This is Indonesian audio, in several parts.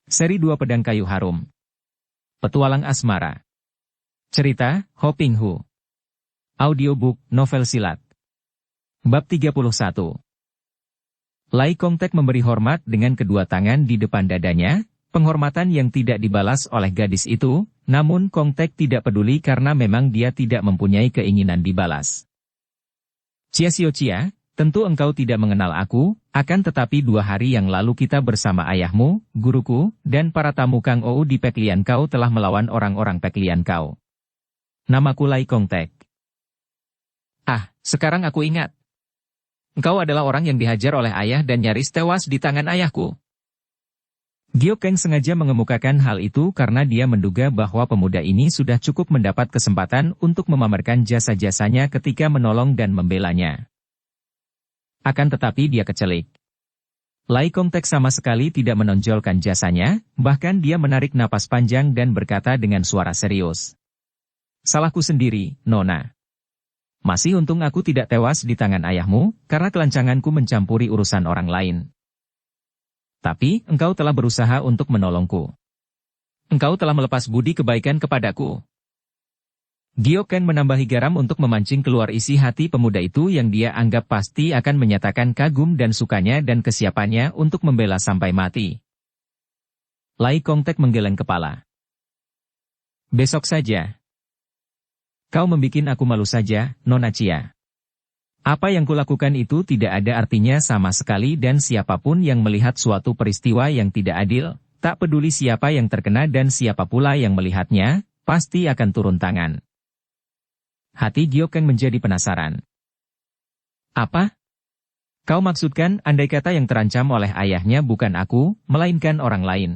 Seri 2 Pedang Kayu Harum. Petualang Asmara. Cerita, Ho Ping Hu. Audiobook, novel silat. Bab 31. Lai Kongtek memberi hormat dengan kedua tangan di depan dadanya, penghormatan yang tidak dibalas oleh gadis itu, namun Kongtek tidak peduli karena memang dia tidak mempunyai keinginan dibalas. Chia Xiao Chia, tentu engkau tidak mengenal aku, akan tetapi 2 hari yang lalu kita bersama ayahmu, guruku, dan para tamu Kang Ou di Peklian Kau telah melawan orang-orang Peklian Kau. Namaku Lai Kongtek. Ah, sekarang aku ingat. Engkau adalah orang yang dihajar oleh ayah dan nyaris tewas di tangan ayahku. Giokeng sengaja mengemukakan hal itu karena dia menduga bahwa pemuda ini sudah cukup mendapat kesempatan untuk memamerkan jasa-jasanya ketika menolong dan membelanya. Akan tetapi dia kecelik. Lai Kongtek sama sekali tidak menonjolkan jasanya, bahkan dia menarik napas panjang dan berkata dengan suara serius. Salahku sendiri, Nona. Masih untung aku tidak tewas di tangan ayahmu, karena kelancanganku mencampuri urusan orang lain. Tapi, engkau telah berusaha untuk menolongku. Engkau telah melepas budi kebaikan kepadaku. Giokeng menambahi garam untuk memancing keluar isi hati pemuda itu yang dia anggap pasti akan menyatakan kagum dan sukanya dan kesiapannya untuk membela sampai mati. Lai Kongtek menggeleng kepala. Besok saja. Kau membikin aku malu saja, Nona Chia. Apa yang kulakukan itu tidak ada artinya sama sekali dan siapapun yang melihat suatu peristiwa yang tidak adil, tak peduli siapa yang terkena dan siapa pula yang melihatnya, pasti akan turun tangan. Hati Giokeng menjadi penasaran. Apa? Kau maksudkan andai kata yang terancam oleh ayahnya bukan aku, melainkan orang lain?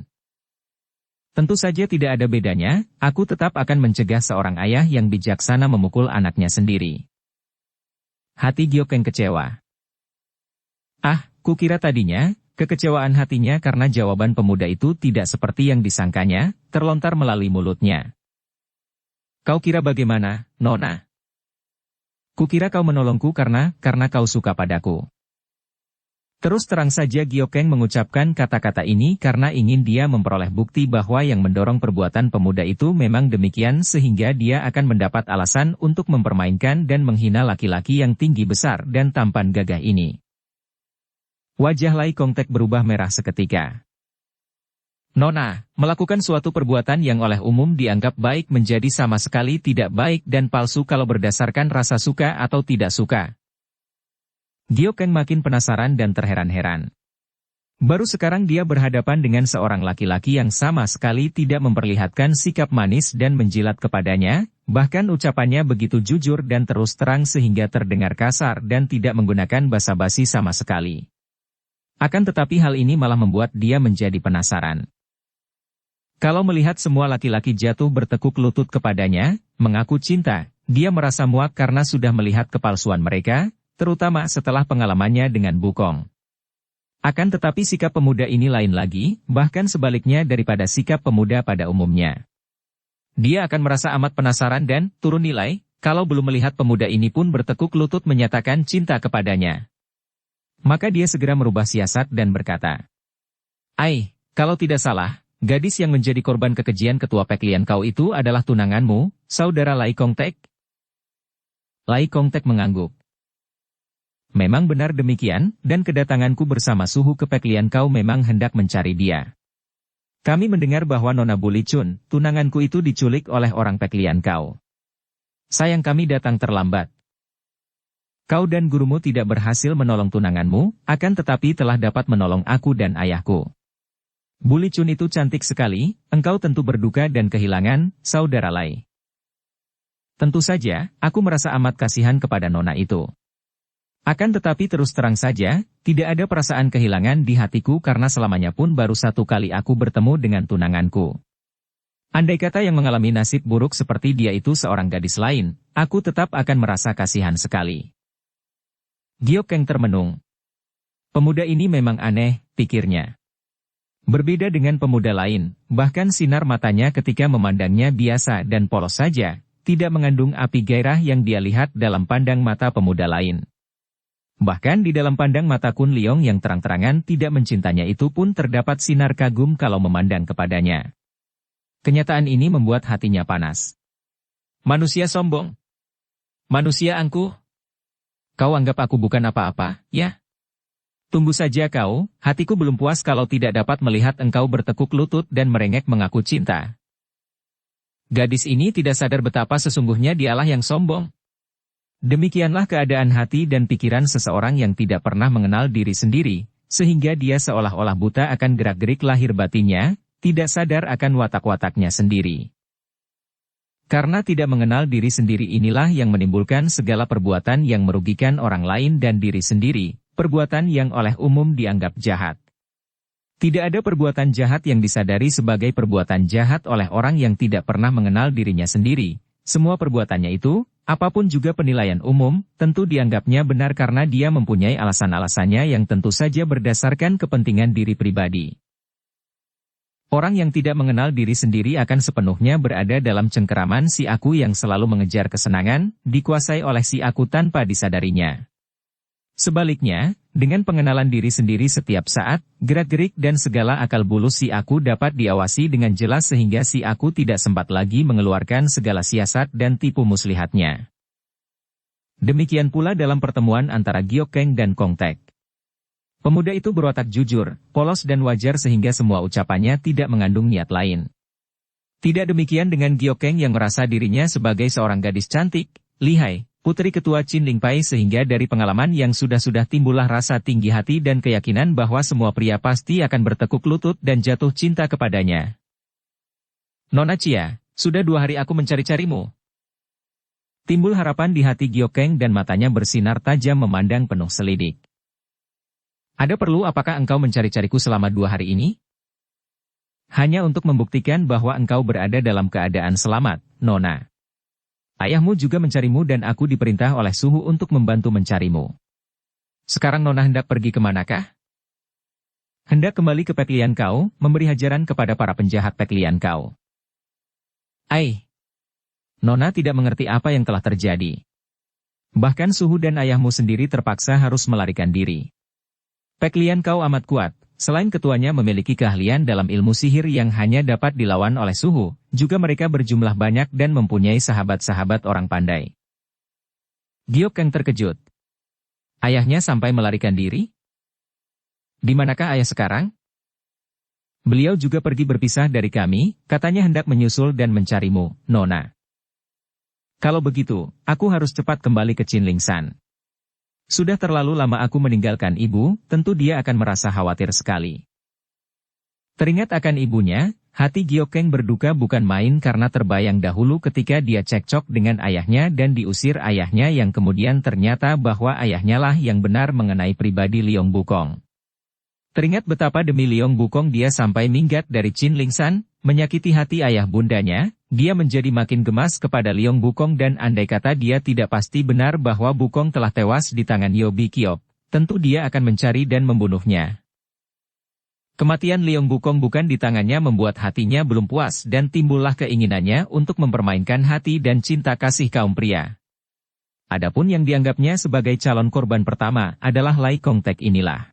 Tentu saja tidak ada bedanya, aku tetap akan mencegah seorang ayah yang bijaksana memukul anaknya sendiri. Hati Giokeng kecewa. Ah, kukira tadinya, kekecewaan hatinya karena jawaban pemuda itu tidak seperti yang disangkanya, terlontar melalui mulutnya. Kau kira bagaimana, Nona? Kukira kau menolongku karena kau suka padaku. Terus terang saja Giokeng mengucapkan kata-kata ini karena ingin dia memperoleh bukti bahwa yang mendorong perbuatan pemuda itu memang demikian sehingga dia akan mendapat alasan untuk mempermainkan dan menghina laki-laki yang tinggi besar dan tampan gagah ini. Wajah Lai Kongtek berubah merah seketika. Nona, melakukan suatu perbuatan yang oleh umum dianggap baik menjadi sama sekali tidak baik dan palsu kalau berdasarkan rasa suka atau tidak suka. Giokeng makin penasaran dan terheran-heran. Baru sekarang dia berhadapan dengan seorang laki-laki yang sama sekali tidak memperlihatkan sikap manis dan menjilat kepadanya, bahkan ucapannya begitu jujur dan terus terang sehingga terdengar kasar dan tidak menggunakan basa-basi sama sekali. Akan tetapi hal ini malah membuat dia menjadi penasaran. Kalau melihat semua laki-laki jatuh bertekuk lutut kepadanya, mengaku cinta, dia merasa muak karena sudah melihat kepalsuan mereka, terutama setelah pengalamannya dengan Bukong. Akan tetapi sikap pemuda ini lain lagi, bahkan sebaliknya daripada sikap pemuda pada umumnya. Dia akan merasa amat penasaran dan turun nilai, kalau belum melihat pemuda ini pun bertekuk lutut menyatakan cinta kepadanya. Maka dia segera merubah siasat dan berkata, kalau tidak salah, gadis yang menjadi korban kekejian ketua Peklian Kau itu adalah tunanganmu, saudara Lai Kongtek? Lai Kongtek mengangguk. Memang benar demikian, dan kedatanganku bersama suhu ke Peklian Kau memang hendak mencari dia. Kami mendengar bahwa Nona Bulicun, tunanganku itu diculik oleh orang Peklian Kau. Sayang kami datang terlambat. Kau dan gurumu tidak berhasil menolong tunanganmu, akan tetapi telah dapat menolong aku dan ayahku. Bulicun itu cantik sekali, engkau tentu berduka dan kehilangan, saudara Lai. Tentu saja, aku merasa amat kasihan kepada Nona itu. Akan tetapi terus terang saja, tidak ada perasaan kehilangan di hatiku karena selamanya pun baru 1 kali aku bertemu dengan tunanganku. Andai kata yang mengalami nasib buruk seperti dia itu seorang gadis lain, aku tetap akan merasa kasihan sekali. Giokeng termenung. Pemuda ini memang aneh, pikirnya. Berbeda dengan pemuda lain, bahkan sinar matanya ketika memandangnya biasa dan polos saja, tidak mengandung api gairah yang dia lihat dalam pandang mata pemuda lain. Bahkan di dalam pandang mata Kun Leong yang terang-terangan tidak mencintanya itu pun terdapat sinar kagum kalau memandang kepadanya. Kenyataan ini membuat hatinya panas. Manusia sombong. Manusia angkuh. Kau anggap aku bukan apa-apa, ya? Tunggu saja kau, hatiku belum puas kalau tidak dapat melihat engkau bertekuk lutut dan merengek mengaku cinta. Gadis ini tidak sadar betapa sesungguhnya dialah yang sombong. Demikianlah keadaan hati dan pikiran seseorang yang tidak pernah mengenal diri sendiri, sehingga dia seolah-olah buta akan gerak-gerik lahir batinnya, tidak sadar akan watak-wataknya sendiri. Karena tidak mengenal diri sendiri inilah yang menimbulkan segala perbuatan yang merugikan orang lain dan diri sendiri, perbuatan yang oleh umum dianggap jahat. Tidak ada perbuatan jahat yang disadari sebagai perbuatan jahat oleh orang yang tidak pernah mengenal dirinya sendiri. Semua perbuatannya itu, apapun juga penilaian umum, tentu dianggapnya benar karena dia mempunyai alasan-alasannya yang tentu saja berdasarkan kepentingan diri pribadi. Orang yang tidak mengenal diri sendiri akan sepenuhnya berada dalam cengkeraman si aku yang selalu mengejar kesenangan, dikuasai oleh si aku tanpa disadarinya. Sebaliknya, dengan pengenalan diri sendiri setiap saat, gerak-gerik dan segala akal bulus si aku dapat diawasi dengan jelas sehingga si aku tidak sempat lagi mengeluarkan segala siasat dan tipu muslihatnya. Demikian pula dalam pertemuan antara Gyokeng dan Kongtek. Pemuda itu berwatak jujur, polos dan wajar sehingga semua ucapannya tidak mengandung niat lain. Tidak demikian dengan Gyokeng yang merasa dirinya sebagai seorang gadis cantik, lihai, putri ketua Qin Lingpai sehingga dari pengalaman yang sudah timbullah rasa tinggi hati dan keyakinan bahwa semua pria pasti akan bertekuk lutut dan jatuh cinta kepadanya. Nona Chia, sudah 2 hari aku mencari-carimu. Timbul harapan di hati Gyokeng dan matanya bersinar tajam memandang penuh selidik. Ada perlu apakah engkau mencari-cariku selama 2 hari ini? Hanya untuk membuktikan bahwa engkau berada dalam keadaan selamat, Nona. Ayahmu juga mencarimu dan aku diperintah oleh suhu untuk membantu mencarimu. Sekarang Nona hendak pergi kemanakah? Hendak kembali ke Peklian kau, memberi hajaran kepada para penjahat Peklian kau. Nona tidak mengerti apa yang telah terjadi. Bahkan suhu dan ayahmu sendiri terpaksa harus melarikan diri. Peklian kau amat kuat, selain ketuanya memiliki keahlian dalam ilmu sihir yang hanya dapat dilawan oleh suhu, juga mereka berjumlah banyak dan mempunyai sahabat-sahabat orang pandai. Gyokeng terkejut. Ayahnya sampai melarikan diri? Di manakah ayah sekarang? Beliau juga pergi berpisah dari kami, katanya hendak menyusul dan mencarimu, Nona. Kalau begitu, aku harus cepat kembali ke Qinlingshan. Sudah terlalu lama aku meninggalkan ibu, tentu dia akan merasa khawatir sekali. Teringat akan ibunya, hati Gyokeng berduka bukan main karena terbayang dahulu ketika dia cekcok dengan ayahnya dan diusir ayahnya yang kemudian ternyata bahwa ayahnya lah yang benar mengenai pribadi Leong Bukong. Teringat betapa demi Leong Bukong dia sampai minggat dari Qinlingshan, menyakiti hati ayah bundanya, dia menjadi makin gemas kepada Leong Bukong dan andai kata dia tidak pasti benar bahwa Bukong telah tewas di tangan Yobi Kiop, tentu dia akan mencari dan membunuhnya. Kematian Leong Bukong bukan di tangannya membuat hatinya belum puas dan timbullah keinginannya untuk mempermainkan hati dan cinta kasih kaum pria. Adapun yang dianggapnya sebagai calon korban pertama adalah Lai Kongtek inilah.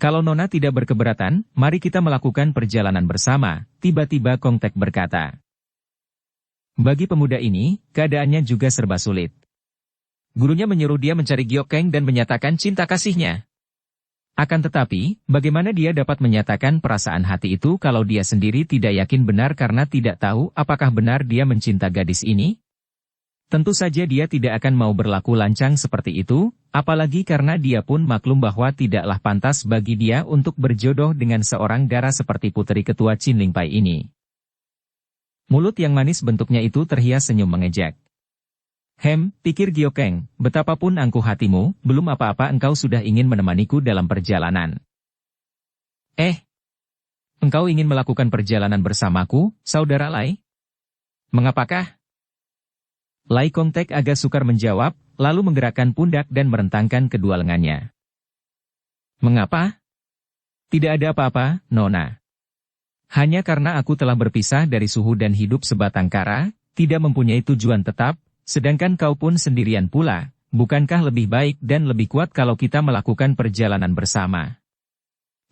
Kalau Nona tidak berkeberatan, mari kita melakukan perjalanan bersama, tiba-tiba Kongtek berkata. Bagi pemuda ini, keadaannya juga serba sulit. Gurunya menyuruh dia mencari Gyokeng dan menyatakan cinta kasihnya. Akan tetapi, bagaimana dia dapat menyatakan perasaan hati itu kalau dia sendiri tidak yakin benar karena tidak tahu apakah benar dia mencinta gadis ini? Tentu saja dia tidak akan mau berlaku lancang seperti itu, apalagi karena dia pun maklum bahwa tidaklah pantas bagi dia untuk berjodoh dengan seorang dara seperti putri ketua Qin Lingpai ini. Mulut yang manis bentuknya itu terhias senyum mengejek. Pikir Gyokeng, betapapun angkuh hatimu, belum apa-apa engkau sudah ingin menemaniku dalam perjalanan. Engkau ingin melakukan perjalanan bersamaku, saudara Lai? Mengapakah? Lai Kongtek agak sukar menjawab, lalu menggerakkan pundak dan merentangkan kedua lengannya. Mengapa? Tidak ada apa-apa, Nona. Hanya karena aku telah berpisah dari suhu dan hidup sebatang kara, tidak mempunyai tujuan tetap, sedangkan kau pun sendirian pula, bukankah lebih baik dan lebih kuat kalau kita melakukan perjalanan bersama?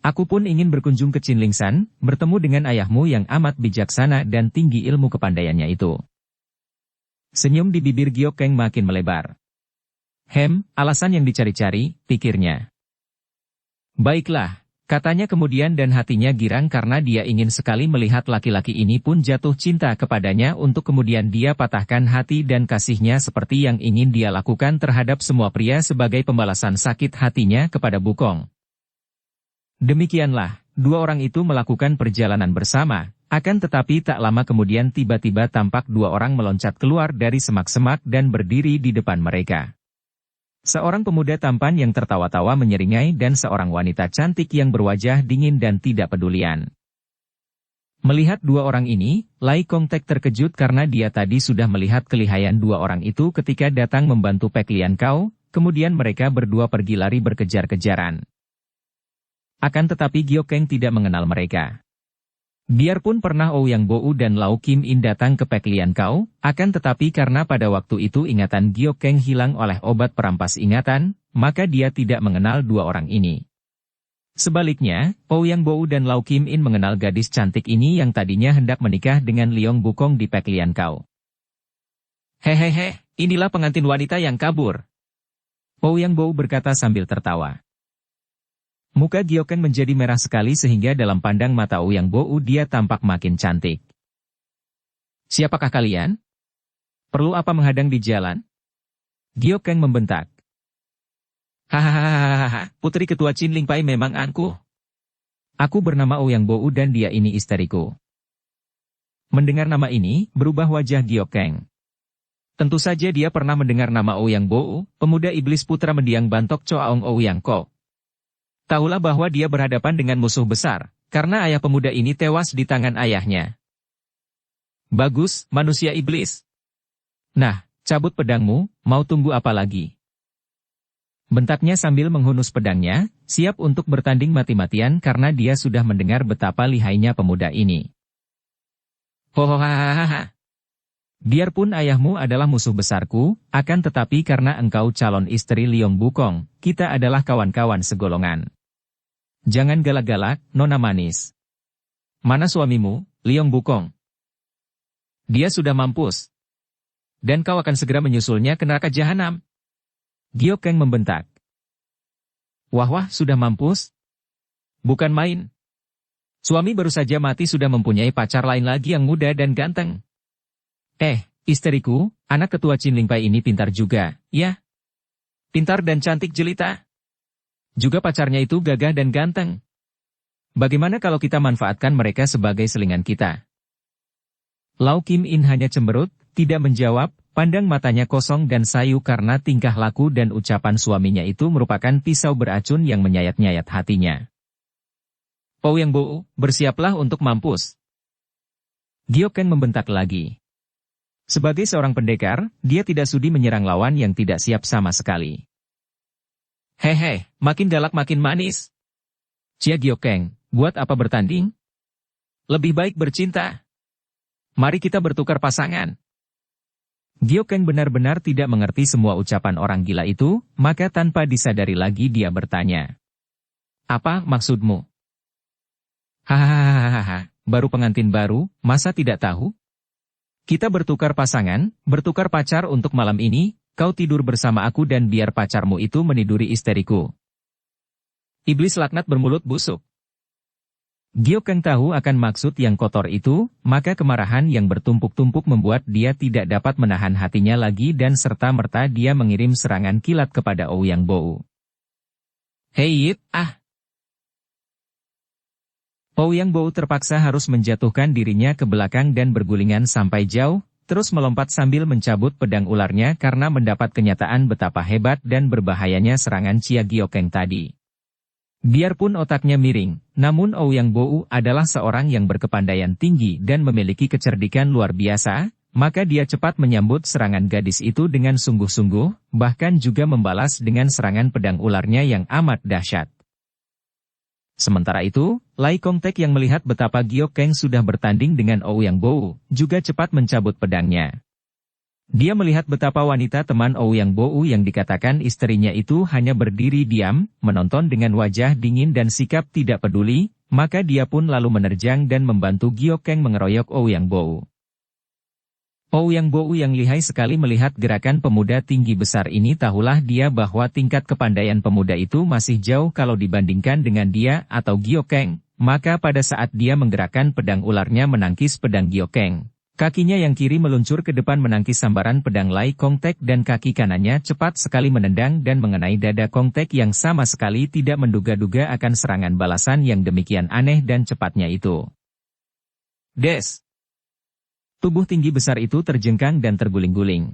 Aku pun ingin berkunjung ke Chinlingsan, bertemu dengan ayahmu yang amat bijaksana dan tinggi ilmu kepandaiannya itu. Senyum di bibir Gyokeng makin melebar. Alasan yang dicari-cari, pikirnya. Baiklah, katanya kemudian dan hatinya girang karena dia ingin sekali melihat laki-laki ini pun jatuh cinta kepadanya untuk kemudian dia patahkan hati dan kasihnya seperti yang ingin dia lakukan terhadap semua pria sebagai pembalasan sakit hatinya kepada Bukong. Demikianlah, dua orang itu melakukan perjalanan bersama, akan tetapi tak lama kemudian tiba-tiba tampak dua orang meloncat keluar dari semak-semak dan berdiri di depan mereka. Seorang pemuda tampan yang tertawa-tawa menyeringai dan seorang wanita cantik yang berwajah dingin dan tidak pedulian. Melihat dua orang ini, Lai Kongtek terkejut karena dia tadi sudah melihat kelihayan dua orang itu ketika datang membantu Pek Lian Kau, kemudian mereka berdua pergi lari berkejar-kejaran. Akan tetapi Gyokeng tidak mengenal mereka. Biarpun pernah Ouyang Bou dan Lau Kim In datang ke Pek Lian Kau, akan tetapi karena pada waktu itu ingatan Gyokeng hilang oleh obat perampas ingatan, maka dia tidak mengenal dua orang ini. Sebaliknya, Ouyang Bou dan Lau Kim In mengenal gadis cantik ini yang tadinya hendak menikah dengan Liong Bukong di Pek Lian Kau. Hehehe, inilah pengantin wanita yang kabur. Ouyang Bou berkata sambil tertawa. Muka Gyokeng menjadi merah sekali sehingga dalam pandang mata Ouyang Bou dia tampak makin cantik. Siapakah kalian? Perlu apa menghadang di jalan? Gyokeng membentak. Hahaha, putri ketua Chin Ling Pai memang angkuh. Aku bernama Ouyang Bou dan dia ini istriku. Mendengar nama ini, berubah wajah Gyokeng. Tentu saja dia pernah mendengar nama Ouyang Bou, pemuda iblis putra mendiang Bantok Choaong Ouyang Ko. Tahulah bahwa dia berhadapan dengan musuh besar, karena ayah pemuda ini tewas di tangan ayahnya. Bagus, manusia iblis. Nah, cabut pedangmu, mau tunggu apa lagi? Bentaknya sambil menghunus pedangnya, siap untuk bertanding mati-matian karena dia sudah mendengar betapa lihainya pemuda ini. Hohohahaha. Biarpun ayahmu adalah musuh besarku, akan tetapi karena engkau calon istri Liong Bukong, kita adalah kawan-kawan segolongan. Jangan galak-galak, nona manis. Mana suamimu, Liong Bukong? Dia sudah mampus. Dan kau akan segera menyusulnya ke neraka jahanam. Gyokeng membentak. Wah, sudah mampus? Bukan main. Suami baru saja mati sudah mempunyai pacar lain lagi yang muda dan ganteng. Istriku, anak ketua Chin Ling Pai ini pintar juga, ya? Pintar dan cantik jelita. Juga pacarnya itu gagah dan ganteng. Bagaimana kalau kita manfaatkan mereka sebagai selingan kita? Lau Kim In hanya cemberut, tidak menjawab, pandang matanya kosong dan sayu karena tingkah laku dan ucapan suaminya itu merupakan pisau beracun yang menyayat-nyayat hatinya. Ouyang Bou, bersiaplah untuk mampus. Gyokeng membentak lagi. Sebagai seorang pendekar, dia tidak sudi menyerang lawan yang tidak siap sama sekali. Hehe, makin galak makin manis. Cia Gyokeng, buat apa bertanding? Lebih baik bercinta. Mari kita bertukar pasangan. Gyokeng benar-benar tidak mengerti semua ucapan orang gila itu, maka tanpa disadari lagi dia bertanya. Apa maksudmu? Hahaha, baru pengantin baru, masa tidak tahu? Kita bertukar pasangan, bertukar pacar untuk malam ini, kau tidur bersama aku dan biar pacarmu itu meniduri istriku. Iblis laknat bermulut busuk. Gyokeng tahu akan maksud yang kotor itu, maka kemarahan yang bertumpuk-tumpuk membuat dia tidak dapat menahan hatinya lagi dan serta-merta dia mengirim serangan kilat kepada Ouyang Bou. Hei, Ouyang Bou terpaksa harus menjatuhkan dirinya ke belakang dan bergulingan sampai jauh, terus melompat sambil mencabut pedang ularnya karena mendapat kenyataan betapa hebat dan berbahayanya serangan Cia Gyokeng tadi. Biarpun otaknya miring, namun Ouyang Bou adalah seorang yang berkepandaian tinggi dan memiliki kecerdikan luar biasa, maka dia cepat menyambut serangan gadis itu dengan sungguh-sungguh, bahkan juga membalas dengan serangan pedang ularnya yang amat dahsyat. Sementara itu, Lai Kongtek yang melihat betapa Gyokeng sudah bertanding dengan Ouyang Bou, juga cepat mencabut pedangnya. Dia melihat betapa wanita teman Ouyang Bowu yang dikatakan istrinya itu hanya berdiri diam, menonton dengan wajah dingin dan sikap tidak peduli, maka dia pun lalu menerjang dan membantu Gyokeng mengeroyok Ouyang Bowu. Ouyang Bowu yang lihai sekali melihat gerakan pemuda tinggi besar ini, tahulah dia bahwa tingkat kepandaian pemuda itu masih jauh kalau dibandingkan dengan dia atau Gyokeng, maka pada saat dia menggerakkan pedang ularnya menangkis pedang Gyokeng. Kakinya yang kiri meluncur ke depan menangkis sambaran pedang Lai Kongtek dan kaki kanannya cepat sekali menendang dan mengenai dada Kongtek yang sama sekali tidak menduga-duga akan serangan balasan yang demikian aneh dan cepatnya itu. Des! Tubuh tinggi besar itu terjengkang dan terguling-guling.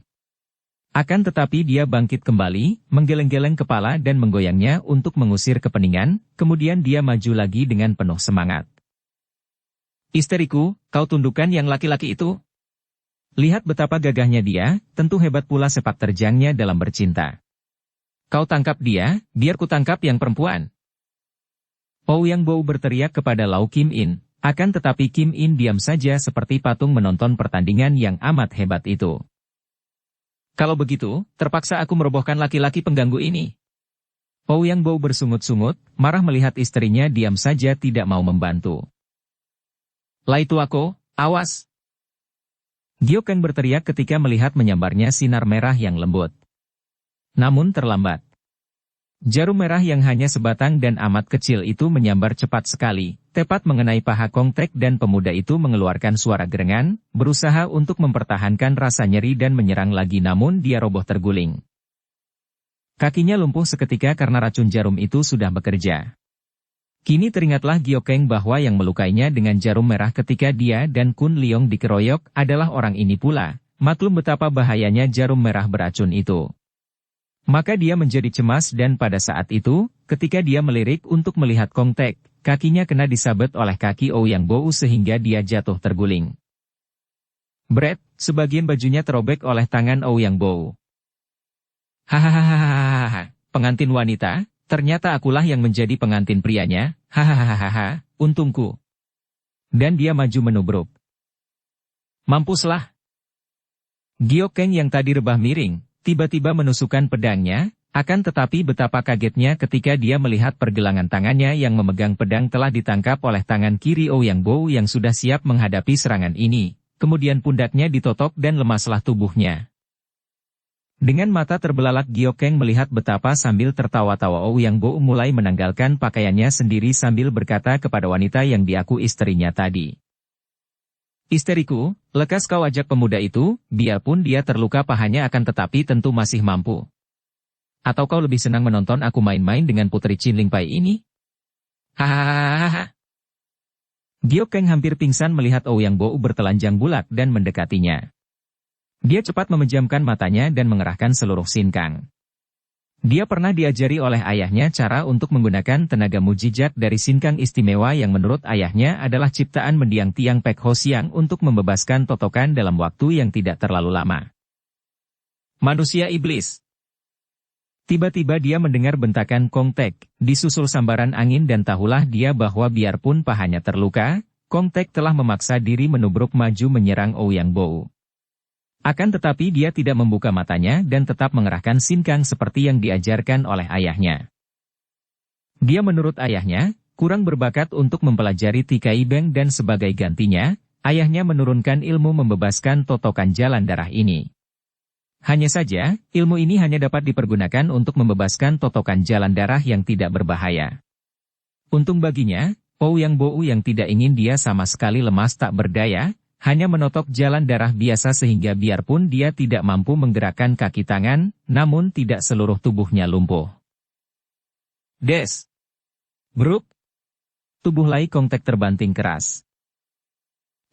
Akan tetapi dia bangkit kembali, menggeleng-geleng kepala dan menggoyangnya untuk mengusir kepeningan, kemudian dia maju lagi dengan penuh semangat. Isteriku, kau tundukkan yang laki-laki itu. Lihat betapa gagahnya dia, tentu hebat pula sepak terjangnya dalam bercinta. Kau tangkap dia, biar ku tangkap yang perempuan. Ouyang Bowu berteriak kepada Lau Kim In, akan tetapi Kim In diam saja seperti patung menonton pertandingan yang amat hebat itu. Kalau begitu, terpaksa aku merobohkan laki-laki pengganggu ini. Ouyang Bowu bersungut-sungut, marah melihat istrinya diam saja tidak mau membantu. Lai tuako, awas! Gyokeng berteriak ketika melihat menyambarnya sinar merah yang lembut. Namun terlambat. Jarum merah yang hanya sebatang dan amat kecil itu menyambar cepat sekali, tepat mengenai paha Kongtek dan pemuda itu mengeluarkan suara gerengan, berusaha untuk mempertahankan rasa nyeri dan menyerang lagi namun dia roboh terguling. Kakinya lumpuh seketika karena racun jarum itu sudah bekerja. Kini teringatlah Gyokeng bahwa yang melukainya dengan jarum merah ketika dia dan Kun Leong dikeroyok adalah orang ini pula, maklum betapa bahayanya jarum merah beracun itu. Maka dia menjadi cemas dan pada saat itu, ketika dia melirik untuk melihat Kongtek, kakinya kena disabet oleh kaki Ouyang Bowu sehingga dia jatuh terguling. Bret, sebagian bajunya terobek oleh tangan Ouyang Bowu. Hahaha, pengantin wanita? Ternyata akulah yang menjadi pengantin prianya, hahaha, untungku. Dan dia maju menubruk. Mampuslah. Gyokeng yang tadi rebah miring, tiba-tiba menusukkan pedangnya, akan tetapi betapa kagetnya ketika dia melihat pergelangan tangannya yang memegang pedang telah ditangkap oleh tangan kiri Ouyang Bowu yang sudah siap menghadapi serangan ini, kemudian pundaknya ditotok dan lemaslah tubuhnya. Dengan mata terbelalak Gyokeng melihat betapa sambil tertawa-tawa Ouyang Bowu mulai menanggalkan pakaiannya sendiri sambil berkata kepada wanita yang diaku istrinya tadi. Isteriku, lekas kau ajak pemuda itu, biarpun dia terluka pahanya akan tetapi tentu masih mampu. Atau kau lebih senang menonton aku main-main dengan putri Chin Ling Pai ini? Hahaha. Gyokeng hampir pingsan melihat Ouyang Bowu bertelanjang bulat dan mendekatinya. Dia cepat memejamkan matanya dan mengerahkan seluruh sinkang. Dia pernah diajari oleh ayahnya cara untuk menggunakan tenaga mujizat dari sinkang istimewa yang menurut ayahnya adalah ciptaan mendiang Tiang Pek Ho Siang untuk membebaskan totokan dalam waktu yang tidak terlalu lama. Manusia iblis. Tiba-tiba dia mendengar bentakan Kongtek, disusul sambaran angin dan tahulah dia bahwa biarpun pahanya terluka, Kongtek telah memaksa diri menubruk maju menyerang Ouyang Bowu. Akan tetapi dia tidak membuka matanya dan tetap mengerahkan sinkang seperti yang diajarkan oleh ayahnya. Dia menurut ayahnya, kurang berbakat untuk mempelajari Tikai Beng dan sebagai gantinya, ayahnya menurunkan ilmu membebaskan totokan jalan darah ini. Hanya saja, ilmu ini hanya dapat dipergunakan untuk membebaskan totokan jalan darah yang tidak berbahaya. Untung baginya, Ouyang Bowu yang tidak ingin dia sama sekali lemas tak berdaya, hanya menotok jalan darah biasa sehingga biarpun dia tidak mampu menggerakkan kaki tangan, namun tidak seluruh tubuhnya lumpuh. Des! Bruk! Tubuh Lai Kongtek terbanting keras.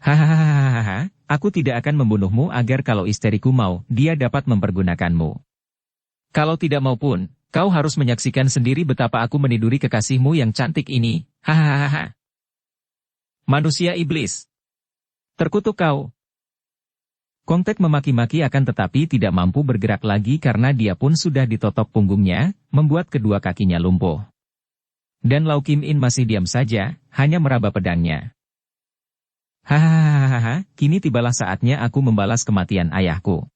Hahaha, aku tidak akan membunuhmu agar kalau isteriku mau, dia dapat mempergunakanmu. Kalau tidak mau pun, kau harus menyaksikan sendiri betapa aku meniduri kekasihmu yang cantik ini, hahaha. Manusia iblis! Terkutuk kau. Kongtek memaki-maki akan tetapi tidak mampu bergerak lagi karena dia pun sudah ditotok punggungnya, membuat kedua kakinya lumpuh. Dan Lau Kim In masih diam saja, hanya meraba pedangnya. Hahaha, kini tibalah saatnya aku membalas kematian ayahku.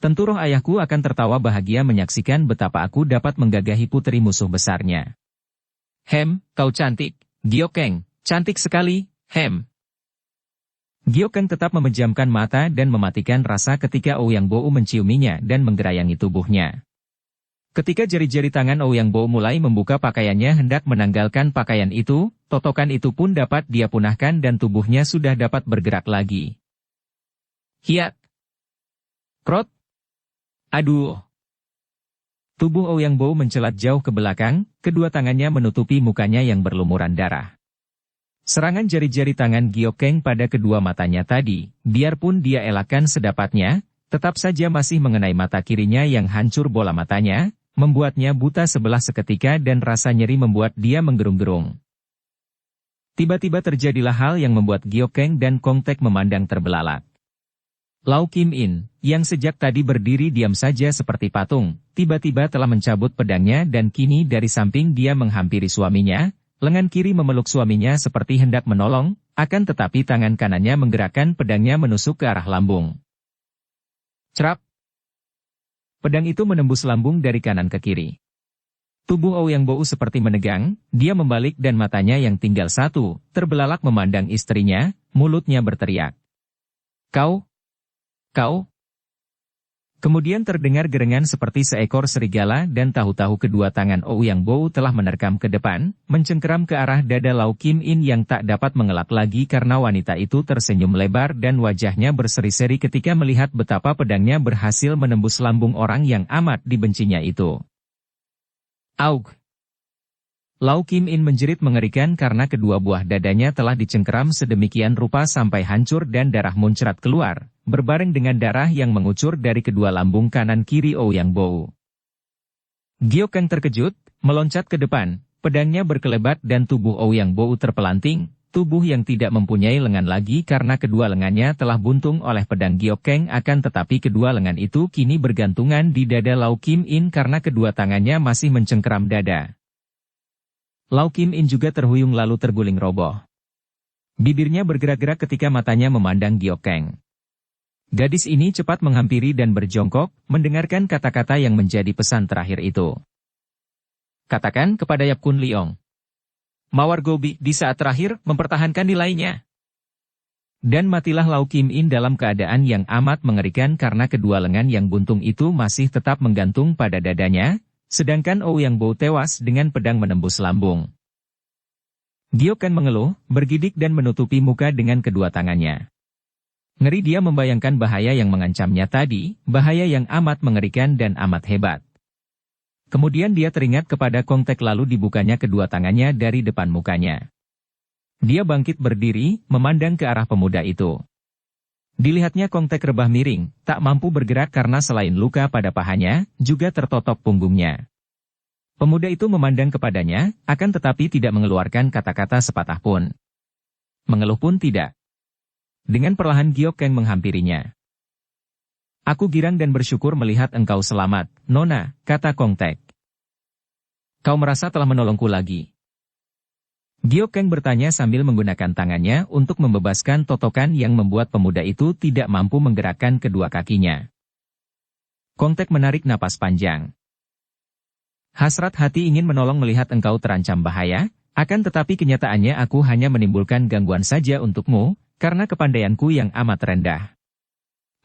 Tentu roh ayahku akan tertawa bahagia menyaksikan betapa aku dapat menggagahi putri musuh besarnya. Kau cantik, Gyokeng, cantik sekali, Gyokeng tetap memejamkan mata dan mematikan rasa ketika Ouyang Bowu menciuminya dan menggerayangi tubuhnya. Ketika jari-jari tangan Ouyang Bowu mulai membuka pakaiannya hendak menanggalkan pakaian itu, totokan itu pun dapat dia punahkan dan tubuhnya sudah dapat bergerak lagi. Hiat! Krot! Aduh! Tubuh Ouyang Bowu mencelat jauh ke belakang, kedua tangannya menutupi mukanya yang berlumuran darah. Serangan jari-jari tangan Gyokeng pada kedua matanya tadi, biarpun dia elakkan sedapatnya, tetap saja masih mengenai mata kirinya yang hancur bola matanya, membuatnya buta sebelah seketika dan rasa nyeri membuat dia menggerung-gerung. Tiba-tiba terjadilah hal yang membuat Gyokeng dan Kongtek memandang terbelalak. Lau Kim In, yang sejak tadi berdiri diam saja seperti patung, tiba-tiba telah mencabut pedangnya dan kini dari samping dia menghampiri suaminya, lengan kiri memeluk suaminya seperti hendak menolong, akan tetapi tangan kanannya menggerakkan pedangnya menusuk ke arah lambung. Cerap! Pedang itu menembus lambung dari kanan ke kiri. Tubuh Ouyang Bowu seperti menegang, dia membalik dan matanya yang tinggal satu, terbelalak memandang istrinya, mulutnya berteriak. Kau! Kau! Kemudian terdengar gerengan seperti seekor serigala dan tahu-tahu kedua tangan Ouyang Bowu telah menerkam ke depan, mencengkeram ke arah dada Lau Kim In yang tak dapat mengelak lagi karena wanita itu tersenyum lebar dan wajahnya berseri-seri ketika melihat betapa pedangnya berhasil menembus lambung orang yang amat dibencinya itu. Aug! Lau Kim In menjerit mengerikan karena kedua buah dadanya telah dicengkeram sedemikian rupa sampai hancur dan darah muncrat keluar, berbareng dengan darah yang mengucur dari kedua lambung kanan kiri Ouyang Bowu. Gyokeng terkejut, meloncat ke depan, pedangnya berkelebat dan tubuh Ouyang Bowu terpelanting, tubuh yang tidak mempunyai lengan lagi karena kedua lengannya telah buntung oleh pedang Gyokeng akan tetapi kedua lengan itu kini bergantungan di dada Lau Kim In karena kedua tangannya masih mencengkeram dada. Lau Kim In juga terhuyung lalu terguling roboh. Bibirnya bergerak-gerak ketika matanya memandang Gyokeng. Gadis ini cepat menghampiri dan berjongkok, mendengarkan kata-kata yang menjadi pesan terakhir itu. Katakan kepada Yap Kun Liong. Mawar Gobi di saat terakhir mempertahankan nilainya. Dan matilah Lau Kim In dalam keadaan yang amat mengerikan karena kedua lengan yang buntung itu masih tetap menggantung pada dadanya, sedangkan Ouyang Bowu tewas dengan pedang menembus lambung. Gyokeng mengeluh, bergidik dan menutupi muka dengan kedua tangannya. Ngeri dia membayangkan bahaya yang mengancamnya tadi, bahaya yang amat mengerikan dan amat hebat. Kemudian dia teringat kepada Kongtek lalu dibukanya kedua tangannya dari depan mukanya. Dia bangkit berdiri, memandang ke arah pemuda itu. Dilihatnya Kongtek rebah miring, tak mampu bergerak karena selain luka pada pahanya, juga tertotok punggungnya. Pemuda itu memandang kepadanya, akan tetapi tidak mengeluarkan kata-kata sepatah pun. Mengeluh pun tidak. Dengan perlahan Gyokeng menghampirinya. Aku girang dan bersyukur melihat engkau selamat, Nona, kata Kongtek. Kau merasa telah menolongku lagi. Gyokeng bertanya sambil menggunakan tangannya untuk membebaskan totokan yang membuat pemuda itu tidak mampu menggerakkan kedua kakinya. Kongtek menarik napas panjang. Hasrat hati ingin menolong melihat engkau terancam bahaya, akan tetapi kenyataannya aku hanya menimbulkan gangguan saja untukmu, karena kepandaianku yang amat rendah.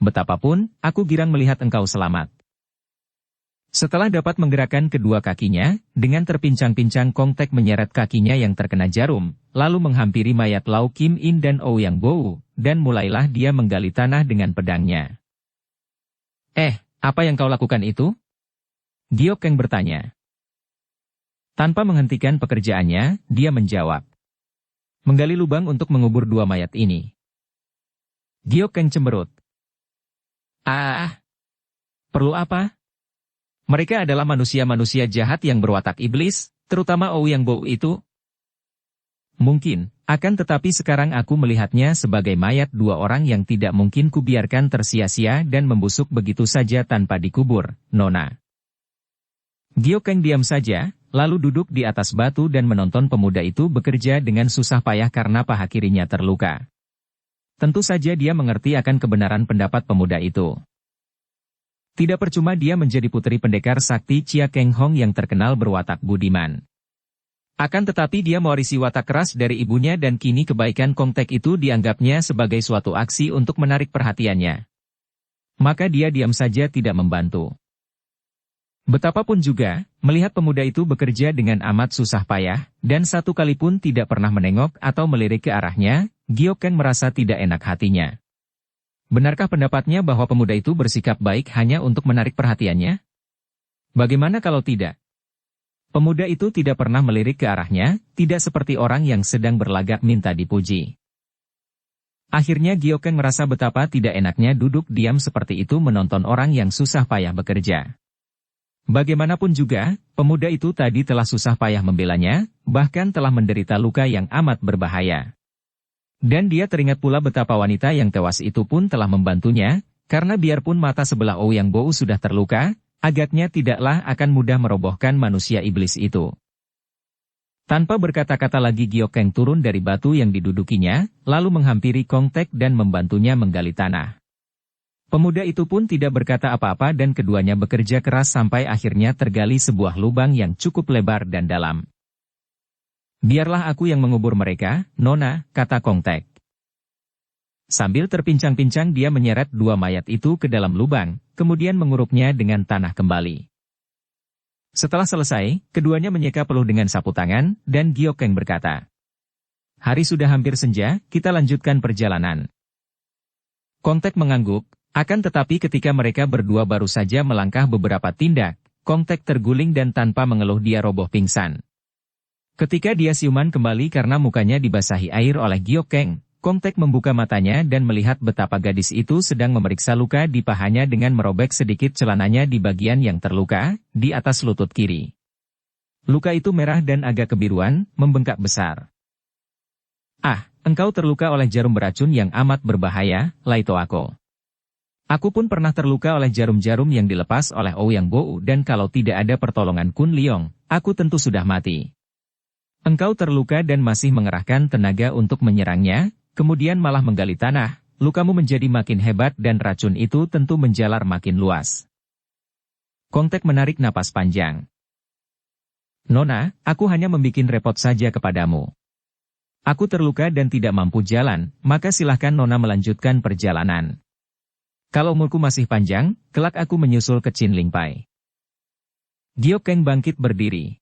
Betapapun, aku girang melihat engkau selamat. Setelah dapat menggerakkan kedua kakinya, dengan terpincang-pincang Kongtek menyeret kakinya yang terkena jarum, lalu menghampiri mayat Lau Kim In dan Ouyang Bowu, dan mulailah dia menggali tanah dengan pedangnya. Apa yang kau lakukan itu? Gyokeng bertanya. Tanpa menghentikan pekerjaannya, dia menjawab. Menggali lubang untuk mengubur dua mayat ini. Gyokeng cemberut. Perlu apa? Mereka adalah manusia-manusia jahat yang berwatak iblis, terutama Ouyang Bowu itu. Mungkin, akan tetapi sekarang aku melihatnya sebagai mayat dua orang yang tidak mungkin kubiarkan tersia-sia dan membusuk begitu saja tanpa dikubur, Nona. Gyokeng diam saja, lalu duduk di atas batu dan menonton pemuda itu bekerja dengan susah payah karena paha kirinya terluka. Tentu saja dia mengerti akan kebenaran pendapat pemuda itu. Tidak percuma dia menjadi putri pendekar sakti Chia Keng Hong yang terkenal berwatak budiman. Akan tetapi dia mewarisi watak keras dari ibunya dan kini kebaikan Kong Tek itu dianggapnya sebagai suatu aksi untuk menarik perhatiannya. Maka dia diam saja tidak membantu. Betapapun juga, melihat pemuda itu bekerja dengan amat susah payah, dan satu kali pun tidak pernah menengok atau melirik ke arahnya, Giok Keng merasa tidak enak hatinya. Benarkah pendapatnya bahwa pemuda itu bersikap baik hanya untuk menarik perhatiannya? Bagaimana kalau tidak? Pemuda itu tidak pernah melirik ke arahnya, tidak seperti orang yang sedang berlagak minta dipuji. Akhirnya Giok Keng merasa betapa tidak enaknya duduk diam seperti itu menonton orang yang susah payah bekerja. Bagaimanapun juga, pemuda itu tadi telah susah payah membelanya, bahkan telah menderita luka yang amat berbahaya. Dan dia teringat pula betapa wanita yang tewas itu pun telah membantunya, karena biarpun mata sebelah Ouyang Bou sudah terluka, agaknya tidaklah akan mudah merobohkan manusia iblis itu. Tanpa berkata-kata lagi Giok Keng turun dari batu yang didudukinya, lalu menghampiri Kong Tek dan membantunya menggali tanah. Pemuda itu pun tidak berkata apa-apa dan keduanya bekerja keras sampai akhirnya tergali sebuah lubang yang cukup lebar dan dalam. Biarlah aku yang mengubur mereka, Nona, kata Kong Tek. Sambil terpincang-pincang dia menyeret dua mayat itu ke dalam lubang, kemudian mengurupnya dengan tanah kembali. Setelah selesai, keduanya menyeka peluh dengan sapu tangan, dan Giok Keng berkata, "Hari sudah hampir senja, kita lanjutkan perjalanan." Kong Tek mengangguk, akan tetapi ketika mereka berdua baru saja melangkah beberapa tindak, Kong Tek terguling dan tanpa mengeluh dia roboh pingsan. Ketika dia siuman kembali karena mukanya dibasahi air oleh Giok Keng, Kong Tek membuka matanya dan melihat betapa gadis itu sedang memeriksa luka di pahanya dengan merobek sedikit celananya di bagian yang terluka, di atas lutut kiri. Luka itu merah dan agak kebiruan, membengkak besar. "Ah, engkau terluka oleh jarum beracun yang amat berbahaya, Lai Toako. Aku pun pernah terluka oleh jarum-jarum yang dilepas oleh Ouyang Bou dan kalau tidak ada pertolongan Kun Liong, aku tentu sudah mati. Engkau terluka dan masih mengerahkan tenaga untuk menyerangnya, kemudian malah menggali tanah, lukamu menjadi makin hebat dan racun itu tentu menjalar makin luas." Kong Tek menarik napas panjang. "Nona, aku hanya membikin repot saja kepadamu. Aku terluka dan tidak mampu jalan, maka silahkan Nona melanjutkan perjalanan. Kalau umurku masih panjang, kelak aku menyusul ke Chin Ling Pai." Giok Keng bangkit berdiri.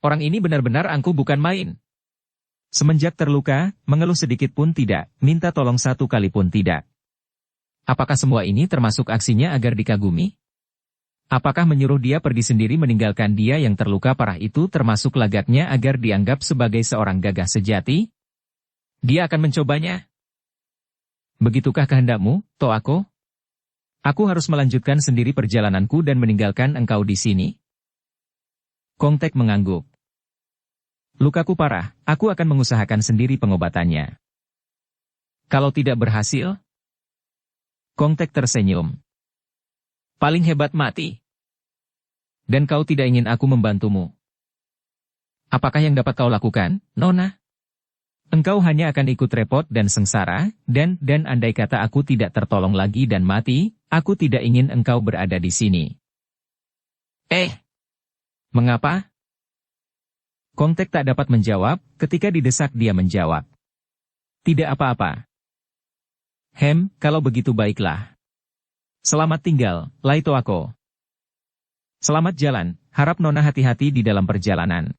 Orang ini benar-benar angkuh bukan main. Semenjak terluka, mengeluh sedikit pun tidak, minta tolong satu kali pun tidak. Apakah semua ini termasuk aksinya agar dikagumi? Apakah menyuruh dia pergi sendiri meninggalkan dia yang terluka parah itu termasuk lagaknya agar dianggap sebagai seorang gagah sejati? Dia akan mencobanya. Begitukah kehendakmu, Toako? Aku harus melanjutkan sendiri perjalananku dan meninggalkan engkau di sini? Kong Tek mengangguk. "Lukaku parah, aku akan mengusahakan sendiri pengobatannya." "Kalau tidak berhasil?" Kong Tek tersenyum. "Paling hebat mati. Dan kau tidak ingin aku membantumu. Apakah yang dapat kau lakukan, Nona? Engkau hanya akan ikut repot dan sengsara, dan andai kata aku tidak tertolong lagi dan mati, aku tidak ingin engkau berada di sini." Mengapa?" Kong Tek tak dapat menjawab, ketika didesak dia menjawab. "Tidak apa-apa." Kalau begitu baiklah. Selamat tinggal, Lai Toako." "Selamat jalan, harap Nona hati-hati di dalam perjalanan."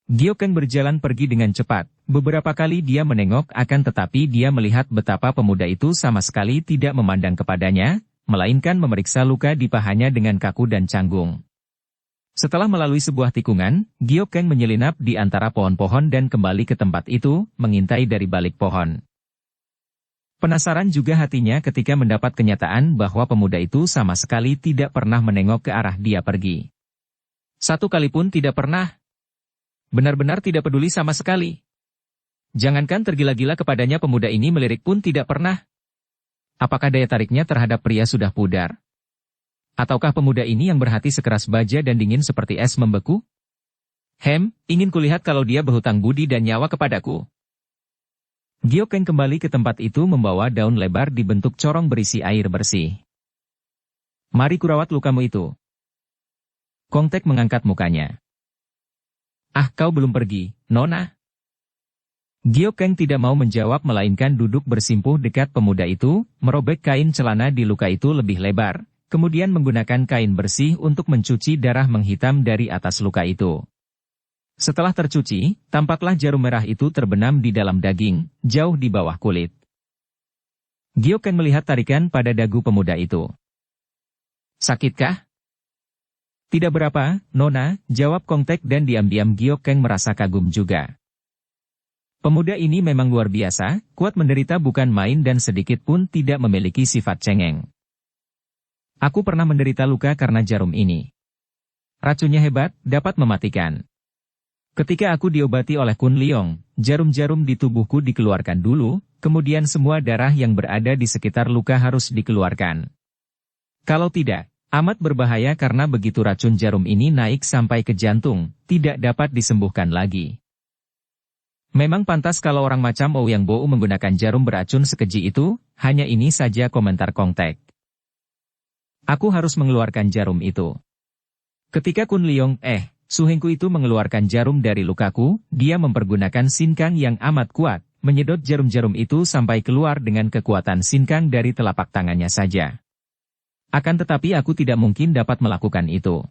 Giok Keng berjalan pergi dengan cepat, beberapa kali dia menengok akan tetapi dia melihat betapa pemuda itu sama sekali tidak memandang kepadanya, melainkan memeriksa luka di pahanya dengan kaku dan canggung. Setelah melalui sebuah tikungan, Giok Keng menyelinap di antara pohon-pohon dan kembali ke tempat itu, mengintai dari balik pohon. Penasaran juga hatinya ketika mendapat kenyataan bahwa pemuda itu sama sekali tidak pernah menengok ke arah dia pergi. Satu kali pun tidak pernah. Benar-benar tidak peduli sama sekali. Jangankan tergila-gila kepadanya pemuda ini melirik pun tidak pernah. Apakah daya tariknya terhadap pria sudah pudar? Ataukah pemuda ini yang berhati sekeras baja dan dingin seperti es membeku? Ingin kulihat kalau dia berhutang budi dan nyawa kepadaku. Giok Keng kembali ke tempat itu membawa daun lebar dibentuk corong berisi air bersih. Mari kurawat lukamu itu. Kong Tek mengangkat mukanya. Ah, kau belum pergi, Nona? Giok Kang tidak mau menjawab melainkan duduk bersimpuh dekat pemuda itu, merobek kain celana di luka itu lebih lebar, kemudian menggunakan kain bersih untuk mencuci darah menghitam dari atas luka itu. Setelah tercuci, tampaklah jarum merah itu terbenam di dalam daging, jauh di bawah kulit. Giok Kang melihat tarikan pada dagu pemuda itu. Sakitkah? Tidak berapa, Nona, jawab Kong Tek dan diam-diam Giok Kang merasa kagum juga. Pemuda ini memang luar biasa, kuat menderita bukan main dan sedikit pun tidak memiliki sifat cengeng. Aku pernah menderita luka karena jarum ini. Racunnya hebat, dapat mematikan. Ketika aku diobati oleh Kun Liong, jarum-jarum di tubuhku dikeluarkan dulu, kemudian semua darah yang berada di sekitar luka harus dikeluarkan. Kalau tidak, amat berbahaya karena begitu racun jarum ini naik sampai ke jantung, tidak dapat disembuhkan lagi. Memang pantas kalau orang macam Ouyang Bo menggunakan jarum beracun sekeji itu, hanya ini saja komentar Kong Tek. Aku harus mengeluarkan jarum itu. Ketika Kun Liong, Su Hengku itu mengeluarkan jarum dari lukaku, dia mempergunakan sinkang yang amat kuat, menyedot jarum-jarum itu sampai keluar dengan kekuatan sinkang dari telapak tangannya saja. Akan tetapi aku tidak mungkin dapat melakukan itu.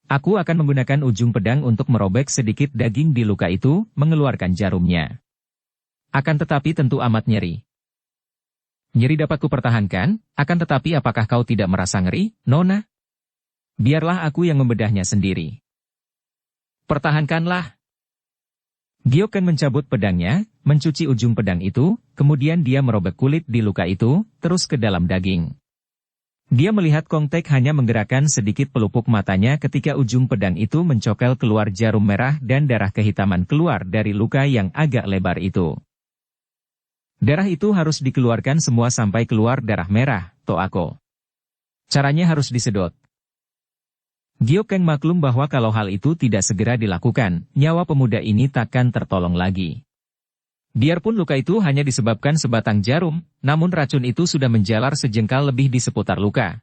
Aku akan menggunakan ujung pedang untuk merobek sedikit daging di luka itu, mengeluarkan jarumnya. Akan tetapi tentu amat nyeri. Nyeri dapat kupertahankan, akan tetapi apakah kau tidak merasa ngeri, Nona? Biarlah aku yang membedahnya sendiri. Pertahankanlah. Giok Kang mencabut pedangnya, mencuci ujung pedang itu, kemudian dia merobek kulit di luka itu, terus ke dalam daging. Dia melihat Kong Tek hanya menggerakkan sedikit pelupuk matanya ketika ujung pedang itu mencokel keluar jarum merah dan darah kehitaman keluar dari luka yang agak lebar itu. Darah itu harus dikeluarkan semua sampai keluar darah merah, Toako. Caranya harus disedot. Giok Kang maklum bahwa kalau hal itu tidak segera dilakukan, nyawa pemuda ini takkan tertolong lagi. Biarpun luka itu hanya disebabkan sebatang jarum, namun racun itu sudah menjalar sejengkal lebih di seputar luka.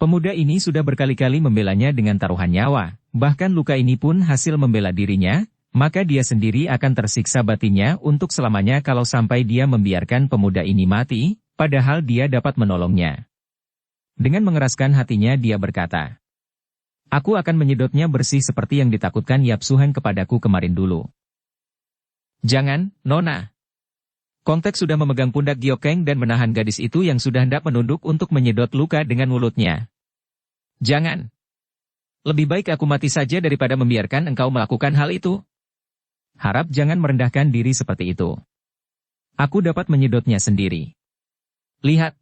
Pemuda ini sudah berkali-kali membelanya dengan taruhan nyawa, bahkan luka ini pun hasil membela dirinya, maka dia sendiri akan tersiksa batinnya untuk selamanya kalau sampai dia membiarkan pemuda ini mati, padahal dia dapat menolongnya. Dengan mengeraskan hatinya dia berkata, "Aku akan menyedotnya bersih seperti yang ditakutkan Yap Su Heng kepadaku kemarin dulu." "Jangan, Nona." Kong Tek sudah memegang pundak Giok Kang dan menahan gadis itu yang sudah hendak menunduk untuk menyedot luka dengan mulutnya. "Jangan. Lebih baik aku mati saja daripada membiarkan engkau melakukan hal itu. Harap jangan merendahkan diri seperti itu. Aku dapat menyedotnya sendiri. Lihat."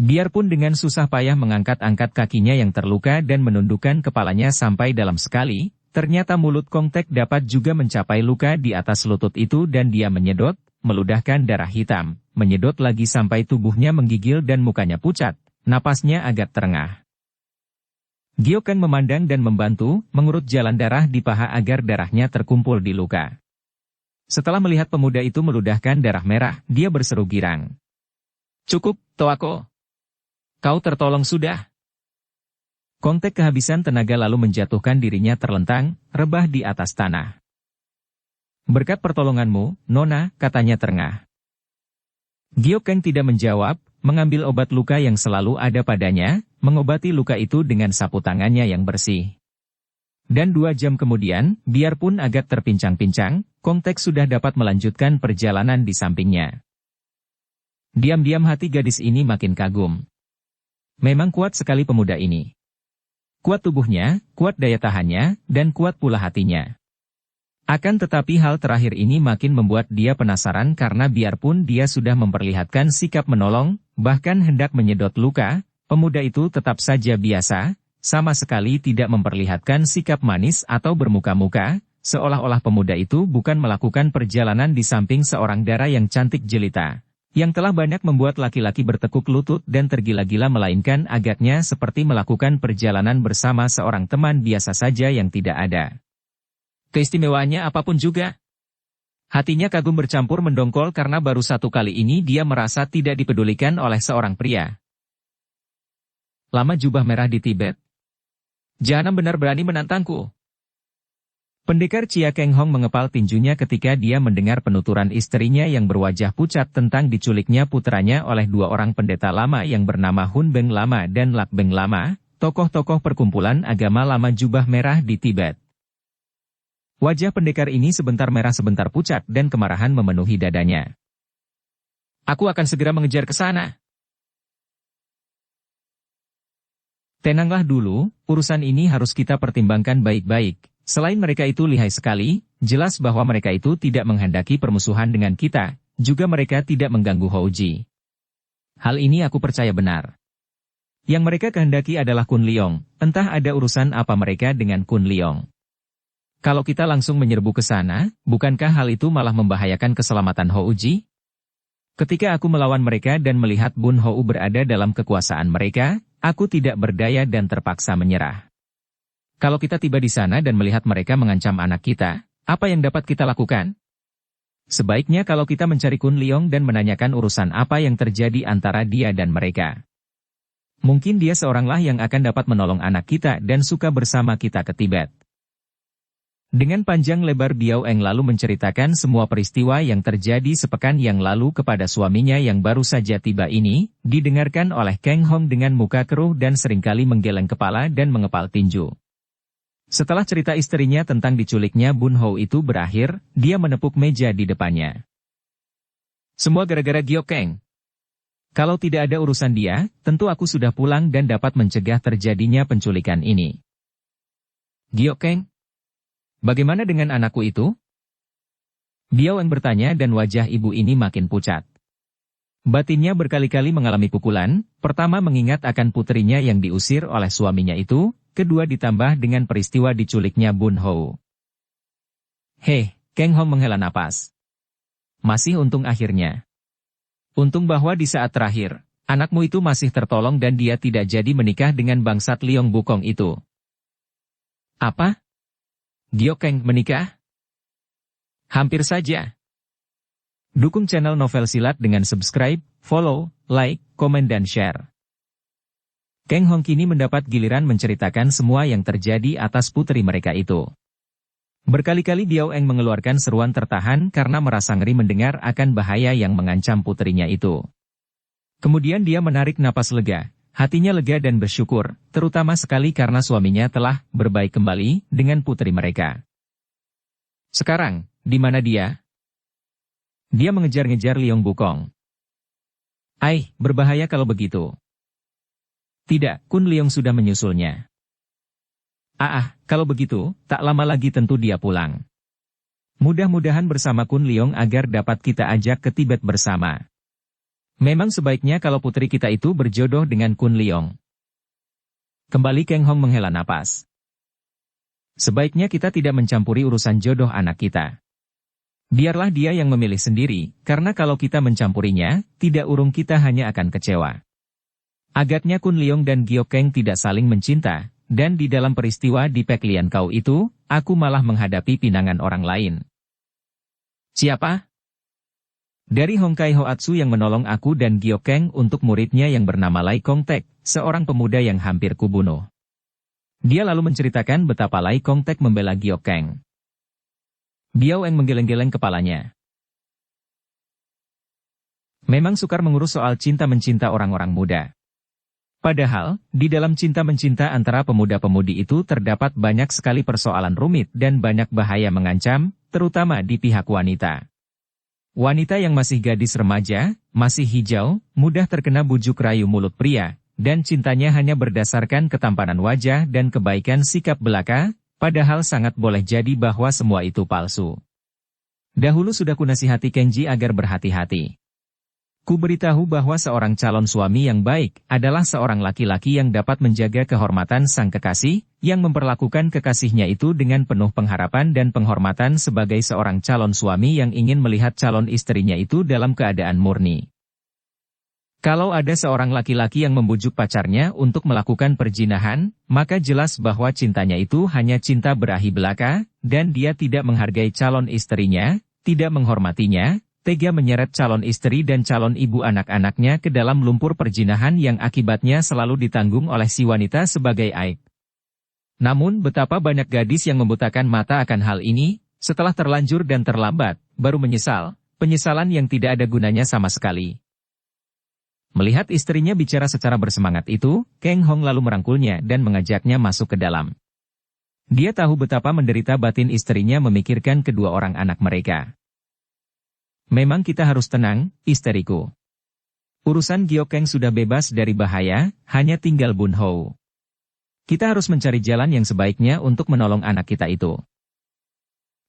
Biarpun dengan susah payah mengangkat-angkat kakinya yang terluka dan menundukkan kepalanya sampai dalam sekali, ternyata mulut Kong Tek dapat juga mencapai luka di atas lutut itu dan dia menyedot, meludahkan darah hitam, menyedot lagi sampai tubuhnya menggigil dan mukanya pucat, napasnya agak terengah. Giok Kang memandang dan membantu, mengurut jalan darah di paha agar darahnya terkumpul di luka. Setelah melihat pemuda itu meludahkan darah merah, dia berseru girang. "Cukup, Toako. Kau tertolong sudah." Kong Tek kehabisan tenaga lalu menjatuhkan dirinya terlentang, rebah di atas tanah. "Berkat pertolonganmu, Nona," katanya terengah. Giok Kang tidak menjawab, mengambil obat luka yang selalu ada padanya, mengobati luka itu dengan sapu tangannya yang bersih. Dan 2 jam kemudian, biarpun agak terpincang-pincang, Kong Tek sudah dapat melanjutkan perjalanan di sampingnya. Diam-diam hati gadis ini makin kagum. Memang kuat sekali pemuda ini. Kuat tubuhnya, kuat daya tahannya, dan kuat pula hatinya. Akan tetapi hal terakhir ini makin membuat dia penasaran karena biarpun dia sudah memperlihatkan sikap menolong, bahkan hendak menyedot luka, pemuda itu tetap saja biasa, sama sekali tidak memperlihatkan sikap manis atau bermuka-muka, seolah-olah pemuda itu bukan melakukan perjalanan di samping seorang dara yang cantik jelita, yang telah banyak membuat laki-laki bertekuk lutut dan tergila-gila, melainkan agaknya seperti melakukan perjalanan bersama seorang teman biasa saja yang tidak ada keistimewaannya apapun juga. Hatinya kagum bercampur mendongkol karena baru 1 kali ini dia merasa tidak dipedulikan oleh seorang pria. Lama jubah merah di Tibet. Jahanam benar berani menantangku. Pendekar Chia Keng Hong mengepal tinjunya ketika dia mendengar penuturan istrinya yang berwajah pucat tentang diculiknya putranya oleh dua orang pendeta lama yang bernama Hun Beng Lama dan Lak Beng Lama, tokoh-tokoh perkumpulan agama lama jubah merah di Tibet. Wajah pendekar ini sebentar merah sebentar pucat dan kemarahan memenuhi dadanya. Aku akan segera mengejar ke sana. Tenanglah dulu, urusan ini harus kita pertimbangkan baik-baik. Selain mereka itu lihai sekali, jelas bahwa mereka itu tidak menghendaki permusuhan dengan kita, juga mereka tidak mengganggu Houji. Hal ini aku percaya benar. Yang mereka kehendaki adalah Kun Liong, entah ada urusan apa mereka dengan Kun Liong. Kalau kita langsung menyerbu ke sana, bukankah hal itu malah membahayakan keselamatan Houji? Ketika aku melawan mereka dan melihat Bun Hou berada dalam kekuasaan mereka, aku tidak berdaya dan terpaksa menyerah. Kalau kita tiba di sana dan melihat mereka mengancam anak kita, apa yang dapat kita lakukan? Sebaiknya kalau kita mencari Kun Liong dan menanyakan urusan apa yang terjadi antara dia dan mereka. Mungkin dia seoranglah yang akan dapat menolong anak kita dan suka bersama kita ke Tibet. Dengan panjang lebar Biao Eng lalu menceritakan semua peristiwa yang terjadi sepekan yang lalu kepada suaminya yang baru saja tiba ini, didengarkan oleh Keng Hong dengan muka keruh dan seringkali menggeleng kepala dan mengepal tinju. Setelah cerita istrinya tentang diculiknya Bun Hou itu berakhir, dia menepuk meja di depannya. Semua gara-gara Giok Keng. Kalau tidak ada urusan dia, tentu aku sudah pulang dan dapat mencegah terjadinya penculikan ini. Giok Keng? Bagaimana dengan anakku itu? Biao Eng bertanya dan wajah ibu ini makin pucat. Batinnya berkali-kali mengalami pukulan, pertama mengingat akan putrinya yang diusir oleh suaminya itu, kedua ditambah dengan peristiwa diculiknya Bun Hou. Keng Hong menghela napas. Masih untung akhirnya. Untung bahwa di saat terakhir, anakmu itu masih tertolong dan dia tidak jadi menikah dengan bangsat Liong Bukong itu. Apa? Giok Keng menikah? Hampir saja. Dukung channel Novel Silat dengan subscribe, follow, like, komen dan share. Keng Hong kini mendapat giliran menceritakan semua yang terjadi atas putri mereka itu. Berkali-kali Biao Eng mengeluarkan seruan tertahan karena merasa ngeri mendengar akan bahaya yang mengancam putrinya itu. Kemudian dia menarik napas lega, hatinya lega dan bersyukur, terutama sekali karena suaminya telah berbaik kembali dengan putri mereka. Sekarang, di mana dia? Dia mengejar-ngejar Liong Bukong. Berbahaya kalau begitu. Tidak, Kun Liong sudah menyusulnya. Kalau begitu, tak lama lagi tentu dia pulang. Mudah-mudahan bersama Kun Liong agar dapat kita ajak ke Tibet bersama. Memang sebaiknya kalau putri kita itu berjodoh dengan Kun Liong. Kembali Keng Hong menghela napas. Sebaiknya kita tidak mencampuri urusan jodoh anak kita. Biarlah dia yang memilih sendiri, karena kalau kita mencampurinya, tidak urung kita hanya akan kecewa. Agaknya Kun Liong dan Giok Keng tidak saling mencinta, dan di dalam peristiwa di Pek Lian Kau itu, aku malah menghadapi pinangan orang lain. Siapa? Dari Hong Kai Hoatsu yang menolong aku dan Giok Keng untuk muridnya yang bernama Lai Kong Tek, seorang pemuda yang hampir kubunuh. Dia lalu menceritakan betapa Lai Kong Tek membela Giok Keng. Biao Eng menggeleng-geleng kepalanya. Memang sukar mengurus soal cinta-mencinta orang-orang muda. Padahal, di dalam cinta-mencinta antara pemuda-pemudi itu terdapat banyak sekali persoalan rumit dan banyak bahaya mengancam, terutama di pihak wanita. Wanita yang masih gadis remaja, masih hijau, mudah terkena bujuk rayu mulut pria, dan cintanya hanya berdasarkan ketampanan wajah dan kebaikan sikap belaka, padahal sangat boleh jadi bahwa semua itu palsu. Dahulu sudah kunasihati Kenji agar berhati-hati. Ku beritahu bahwa seorang calon suami yang baik adalah seorang laki-laki yang dapat menjaga kehormatan sang kekasih, yang memperlakukan kekasihnya itu dengan penuh pengharapan dan penghormatan sebagai seorang calon suami yang ingin melihat calon istrinya itu dalam keadaan murni. Kalau ada seorang laki-laki yang membujuk pacarnya untuk melakukan perzinahan, maka jelas bahwa cintanya itu hanya cinta berahi belaka, dan dia tidak menghargai calon istrinya, tidak menghormatinya, tega menyeret calon istri dan calon ibu anak-anaknya ke dalam lumpur perjinahan yang akibatnya selalu ditanggung oleh si wanita sebagai aib. Namun betapa banyak gadis yang membutakan mata akan hal ini, setelah terlanjur dan terlambat, baru menyesal, penyesalan yang tidak ada gunanya sama sekali. Melihat istrinya bicara secara bersemangat itu, Kang Hong lalu merangkulnya dan mengajaknya masuk ke dalam. Dia tahu betapa menderita batin istrinya memikirkan kedua orang anak mereka. Memang kita harus tenang, istriku. Urusan Gyokeng sudah bebas dari bahaya, hanya tinggal Bun Hou. Kita harus mencari jalan yang sebaiknya untuk menolong anak kita itu.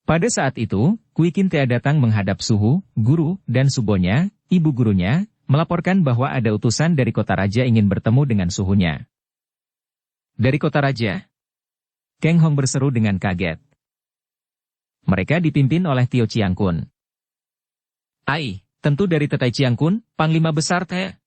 Pada saat itu, Kui Kintea datang menghadap Suhu, guru, dan Subonya, ibu gurunya, melaporkan bahwa ada utusan dari kota raja ingin bertemu dengan suhunya. Dari kota raja? Kang Hong berseru dengan kaget. Mereka dipimpin oleh Tio Chiang Kun. Ai, tentu dari Tetai Chiang Kun, Panglima Besar Te.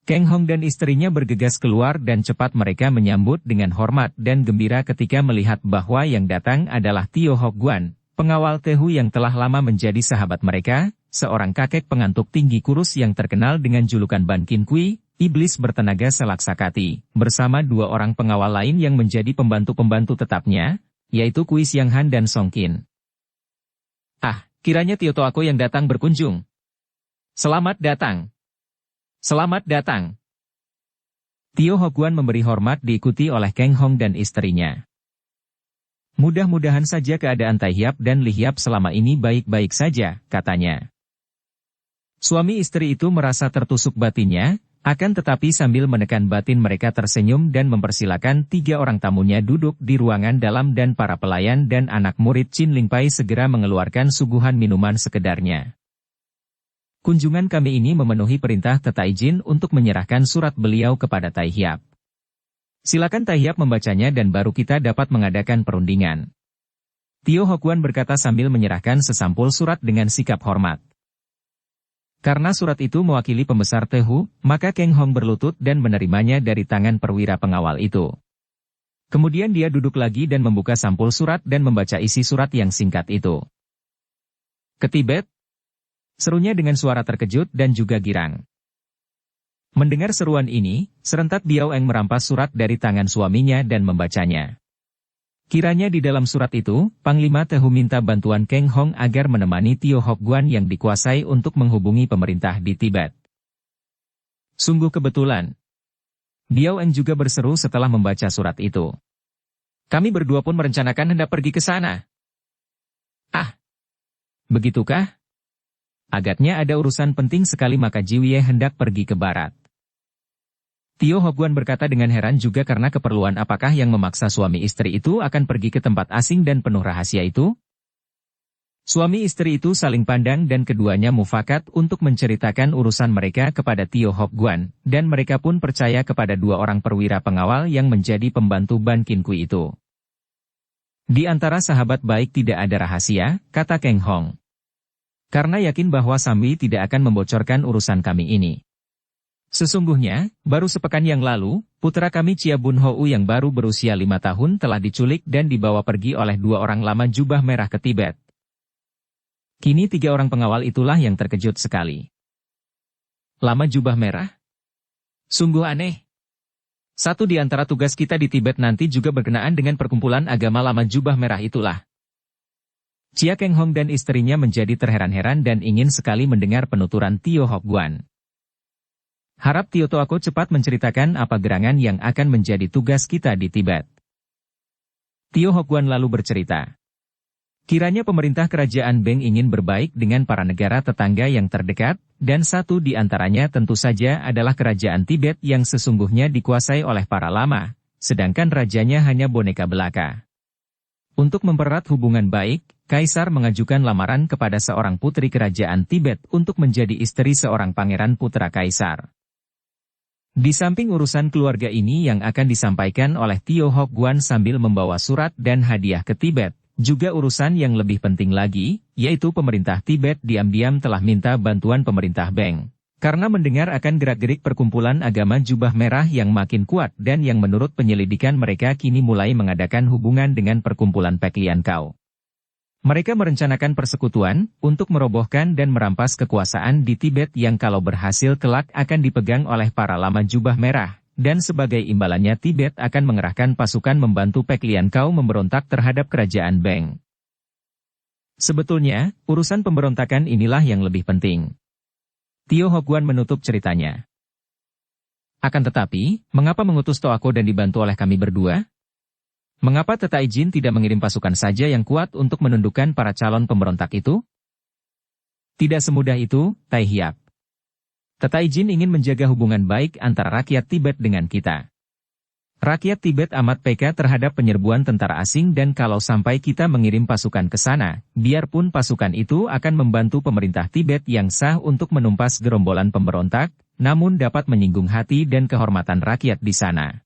Kang Hong dan istrinya bergegas keluar dan cepat mereka menyambut dengan hormat dan gembira ketika melihat bahwa yang datang adalah Tio Hok Guan, pengawal Tehu yang telah lama menjadi sahabat mereka, seorang kakek pengantuk tinggi kurus yang terkenal dengan julukan Ban Kin Kui, iblis bertenaga selaksakati, bersama dua orang pengawal lain yang menjadi pembantu-pembantu tetapnya, yaitu Kui Siang Han dan Song Qin. Ah, kiranya Tio Toako yang datang berkunjung. Selamat datang. Selamat datang. Tio Hok Guan memberi hormat diikuti oleh Kang Hong dan istrinya. Mudah-mudahan saja keadaan Tai Hiap dan Li Hiap selama ini baik-baik saja, katanya. Suami istri itu merasa tertusuk batinnya, akan tetapi sambil menekan batin mereka tersenyum dan mempersilakan tiga orang tamunya duduk di ruangan dalam dan para pelayan dan anak murid Chin Ling Pai segera mengeluarkan suguhan minuman sekedarnya. Kunjungan kami ini memenuhi perintah Tetai Jin untuk menyerahkan surat beliau kepada Tai Hiap. Silakan Tai Hiap membacanya dan baru kita dapat mengadakan perundingan. Tio Hok Guan berkata sambil menyerahkan sesampul surat dengan sikap hormat. Karena surat itu mewakili pembesar Tehu, maka Kang Hong berlutut dan menerimanya dari tangan perwira pengawal itu. Kemudian dia duduk lagi dan membuka sampul surat dan membaca isi surat yang singkat itu. Ke Tibet? Serunya dengan suara terkejut dan juga girang. Mendengar seruan ini, serentak Biao Eng merampas surat dari tangan suaminya dan membacanya. Kiranya di dalam surat itu, Panglima Tehu minta bantuan Kang Hong agar menemani Tio Hok Guan yang dikuasai untuk menghubungi pemerintah di Tibet. Sungguh kebetulan. Biao Eng juga berseru setelah membaca surat itu. Kami berdua pun merencanakan hendak pergi ke sana. Ah, begitukah? Agaknya ada urusan penting sekali maka Jiwie hendak pergi ke barat. Tio Hok Guan berkata dengan heran juga karena keperluan apakah yang memaksa suami istri itu akan pergi ke tempat asing dan penuh rahasia itu? Suami istri itu saling pandang dan keduanya mufakat untuk menceritakan urusan mereka kepada Tio Hok Guan, dan mereka pun percaya kepada dua orang perwira pengawal yang menjadi pembantu Ban Kin Kui itu. Di antara sahabat baik tidak ada rahasia, kata Kang Hong. Karena yakin bahwa Sambi tidak akan membocorkan urusan kami ini. Sesungguhnya, baru sepekan yang lalu, putra kami Chia Bun Hou yang baru berusia 5 tahun telah diculik dan dibawa pergi oleh dua orang lama jubah merah ke Tibet. Kini 3 orang pengawal itulah yang terkejut sekali. Lama jubah merah? Sungguh aneh. Satu di antara tugas kita di Tibet nanti juga berkenaan dengan perkumpulan agama lama jubah merah itulah. Chia Kang Hong dan istrinya menjadi terheran-heran dan ingin sekali mendengar penuturan Tio Hok Guan. Harap Tio Toako cepat menceritakan apa gerangan yang akan menjadi tugas kita di Tibet. Tio Hok Guan lalu bercerita. Kiranya pemerintah kerajaan Beng ingin berbaik dengan para negara tetangga yang terdekat, dan satu di antaranya tentu saja adalah kerajaan Tibet yang sesungguhnya dikuasai oleh para lama, sedangkan rajanya hanya boneka belaka. Untuk mempererat hubungan baik, Kaisar mengajukan lamaran kepada seorang putri kerajaan Tibet untuk menjadi istri seorang pangeran putra Kaisar. Di samping urusan keluarga ini yang akan disampaikan oleh Tio Hok Guan sambil membawa surat dan hadiah ke Tibet, juga urusan yang lebih penting lagi, yaitu pemerintah Tibet diam-diam telah minta bantuan pemerintah Beng. Karena mendengar akan gerak-gerik perkumpulan agama jubah merah yang makin kuat dan yang menurut penyelidikan mereka kini mulai mengadakan hubungan dengan perkumpulan Pek Lian Kau. Mereka merencanakan persekutuan untuk merobohkan dan merampas kekuasaan di Tibet yang kalau berhasil kelak akan dipegang oleh para lama jubah merah, dan sebagai imbalannya Tibet akan mengerahkan pasukan membantu Pek Lian Kau memberontak terhadap kerajaan Beng. Sebetulnya, urusan pemberontakan inilah yang lebih penting. Tio Hokuan menutup ceritanya. Akan tetapi, mengapa mengutus Toako dan dibantu oleh kami berdua? Mengapa Tetai Jin tidak mengirim pasukan saja yang kuat untuk menundukkan para calon pemberontak itu? Tidak semudah itu, Tai Hiap. Tetai Jin ingin menjaga hubungan baik antara rakyat Tibet dengan kita. Rakyat Tibet amat peka terhadap penyerbuan tentara asing dan kalau sampai kita mengirim pasukan ke sana, biarpun pasukan itu akan membantu pemerintah Tibet yang sah untuk menumpas gerombolan pemberontak, namun dapat menyinggung hati dan kehormatan rakyat di sana.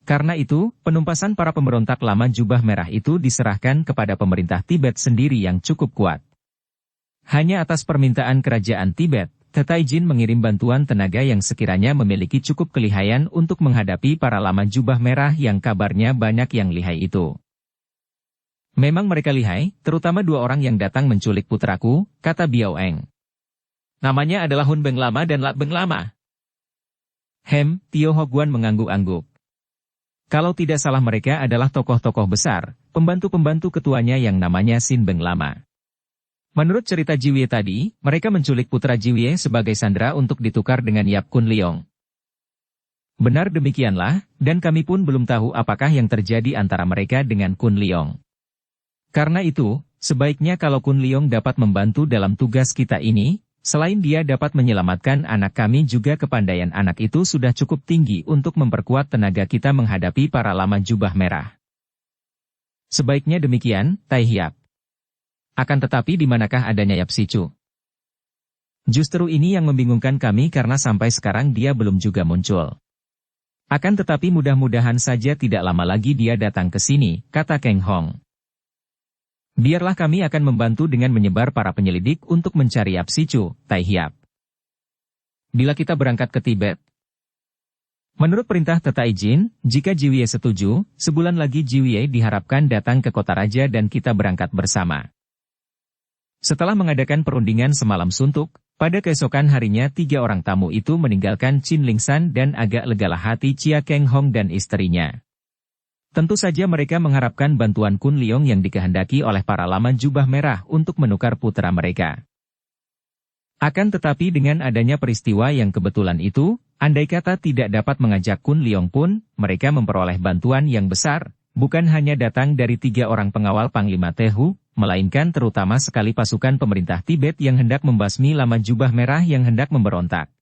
Karena itu, penumpasan para pemberontak lama jubah merah itu diserahkan kepada pemerintah Tibet sendiri yang cukup kuat. Hanya atas permintaan kerajaan Tibet, Tetai Jin mengirim bantuan tenaga yang sekiranya memiliki cukup kelihayan untuk menghadapi para lama jubah merah yang kabarnya banyak yang lihai itu. Memang mereka lihai, terutama dua orang yang datang menculik putraku, kata Biao Eng. Namanya adalah Hun Beng Lama dan Lat Beng Lama. Tio Hokuan mengangguk-angguk. Kalau tidak salah mereka adalah tokoh-tokoh besar, pembantu-pembantu ketuanya yang namanya Sin Beng Lama. Menurut cerita Jiwie tadi, mereka menculik putra Jiwie sebagai sandera untuk ditukar dengan Yap Kun Leong. Benar demikianlah, dan kami pun belum tahu apakah yang terjadi antara mereka dengan Kun Leong. Karena itu, sebaiknya kalau Kun Leong dapat membantu dalam tugas kita ini, selain dia dapat menyelamatkan anak kami juga kepandaian anak itu sudah cukup tinggi untuk memperkuat tenaga kita menghadapi para lama jubah merah. Sebaiknya demikian, Tai Hiap. Akan tetapi di manakah adanya Yap Sicu? Justru ini yang membingungkan kami karena sampai sekarang dia belum juga muncul. Akan tetapi mudah-mudahan saja tidak lama lagi dia datang ke sini, kata Keng Hong. Biarlah kami akan membantu dengan menyebar para penyelidik untuk mencari Yap Sicu, Tai Hiap. Bila kita berangkat ke Tibet. Menurut perintah Tetai Jin, jika Jiwie setuju, sebulan lagi Jiwie diharapkan datang ke kota raja dan kita berangkat bersama. Setelah mengadakan perundingan semalam suntuk, pada keesokan harinya 3 orang tamu itu meninggalkan Chin Lingsan dan agak legalah hati Chia Keng Hong dan istrinya. Tentu saja mereka mengharapkan bantuan Kun Leong yang dikehendaki oleh para lama jubah merah untuk menukar putra mereka. Akan tetapi dengan adanya peristiwa yang kebetulan itu, andai kata tidak dapat mengajak Kun Leong pun, mereka memperoleh bantuan yang besar, bukan hanya datang dari 3 orang pengawal Panglima Tehu, melainkan terutama sekali pasukan pemerintah Tibet yang hendak membasmi lama jubah merah yang hendak memberontak.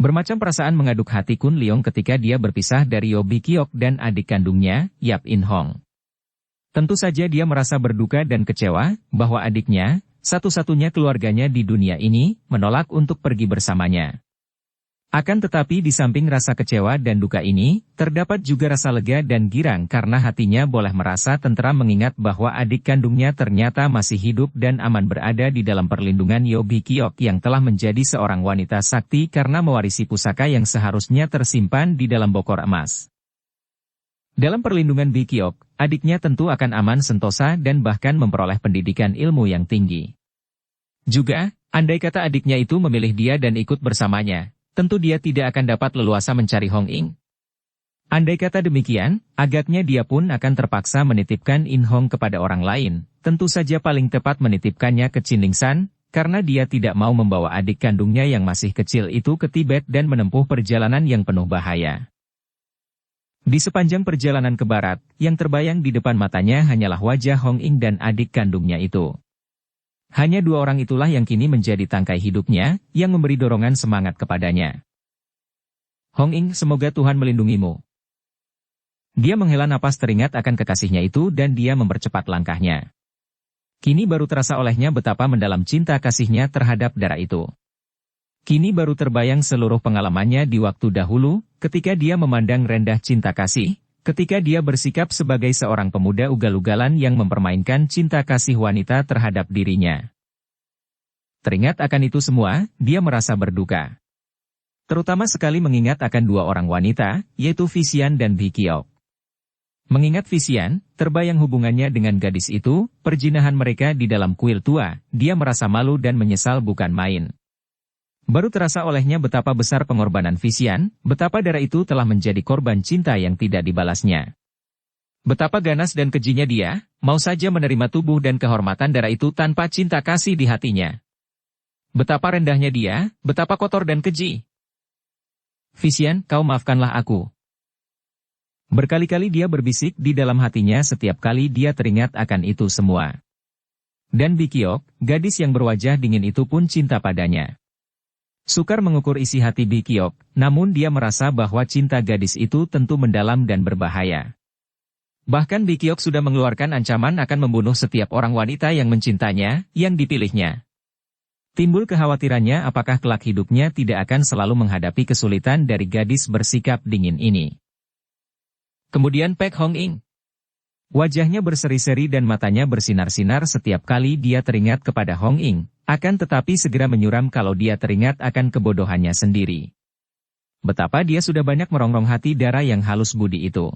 Bermacam perasaan mengaduk hati Kun Leong ketika dia berpisah dari Yo Bikiok dan adik kandungnya, Yap In Hong. Tentu saja dia merasa berduka dan kecewa, bahwa adiknya, satu-satunya keluarganya di dunia ini, menolak untuk pergi bersamanya. Akan tetapi di samping rasa kecewa dan duka ini, terdapat juga rasa lega dan girang karena hatinya boleh merasa tentram mengingat bahwa adik kandungnya ternyata masih hidup dan aman berada di dalam perlindungan Yo Bikiok yang telah menjadi seorang wanita sakti karena mewarisi pusaka yang seharusnya tersimpan di dalam bokor emas. Dalam perlindungan Bikiok, adiknya tentu akan aman sentosa dan bahkan memperoleh pendidikan ilmu yang tinggi. Juga, andai kata adiknya itu memilih dia dan ikut bersamanya, tentu dia tidak akan dapat leluasa mencari Hong Ing. Andai kata demikian, agaknya dia pun akan terpaksa menitipkan In Hong kepada orang lain, tentu saja paling tepat menitipkannya ke Chin Lingsan, karena dia tidak mau membawa adik kandungnya yang masih kecil itu ke Tibet dan menempuh perjalanan yang penuh bahaya. Di sepanjang perjalanan ke barat, yang terbayang di depan matanya hanyalah wajah Hong Ing dan adik kandungnya itu. Hanya 2 orang itulah yang kini menjadi tangkai hidupnya, yang memberi dorongan semangat kepadanya. Hong Ing, semoga Tuhan melindungimu. Dia menghela napas teringat akan kekasihnya itu dan dia mempercepat langkahnya. Kini baru terasa olehnya betapa mendalam cinta kasihnya terhadap darah itu. Kini baru terbayang seluruh pengalamannya di waktu dahulu, ketika dia memandang rendah cinta kasih, ketika dia bersikap sebagai seorang pemuda ugal-ugalan yang mempermainkan cinta kasih wanita terhadap dirinya. Teringat akan itu semua, dia merasa berduka. Terutama sekali mengingat akan 2 orang wanita, yaitu Visian dan Bikiok. Mengingat Visian, terbayang hubungannya dengan gadis itu, perjinahan mereka di dalam kuil tua, dia merasa malu dan menyesal bukan main. Baru terasa olehnya betapa besar pengorbanan Visian, betapa darah itu telah menjadi korban cinta yang tidak dibalasnya. Betapa ganas dan kejinya dia, mau saja menerima tubuh dan kehormatan darah itu tanpa cinta kasih di hatinya. Betapa rendahnya dia, betapa kotor dan keji. Visian, kau maafkanlah aku. Berkali-kali dia berbisik di dalam hatinya setiap kali dia teringat akan itu semua. Dan Bikyok, gadis yang berwajah dingin itu pun cinta padanya. Sukar mengukur isi hati Bikyok, namun dia merasa bahwa cinta gadis itu tentu mendalam dan berbahaya. Bahkan Bikyok sudah mengeluarkan ancaman akan membunuh setiap orang wanita yang mencintanya, yang dipilihnya. Timbul kekhawatirannya apakah kelak hidupnya tidak akan selalu menghadapi kesulitan dari gadis bersikap dingin ini. Kemudian Pek Hong Ing. Wajahnya berseri-seri dan matanya bersinar-sinar setiap kali dia teringat kepada Hong Ing, akan tetapi segera menyuram kalau dia teringat akan kebodohannya sendiri. Betapa dia sudah banyak merongrong hati darah yang halus budi itu.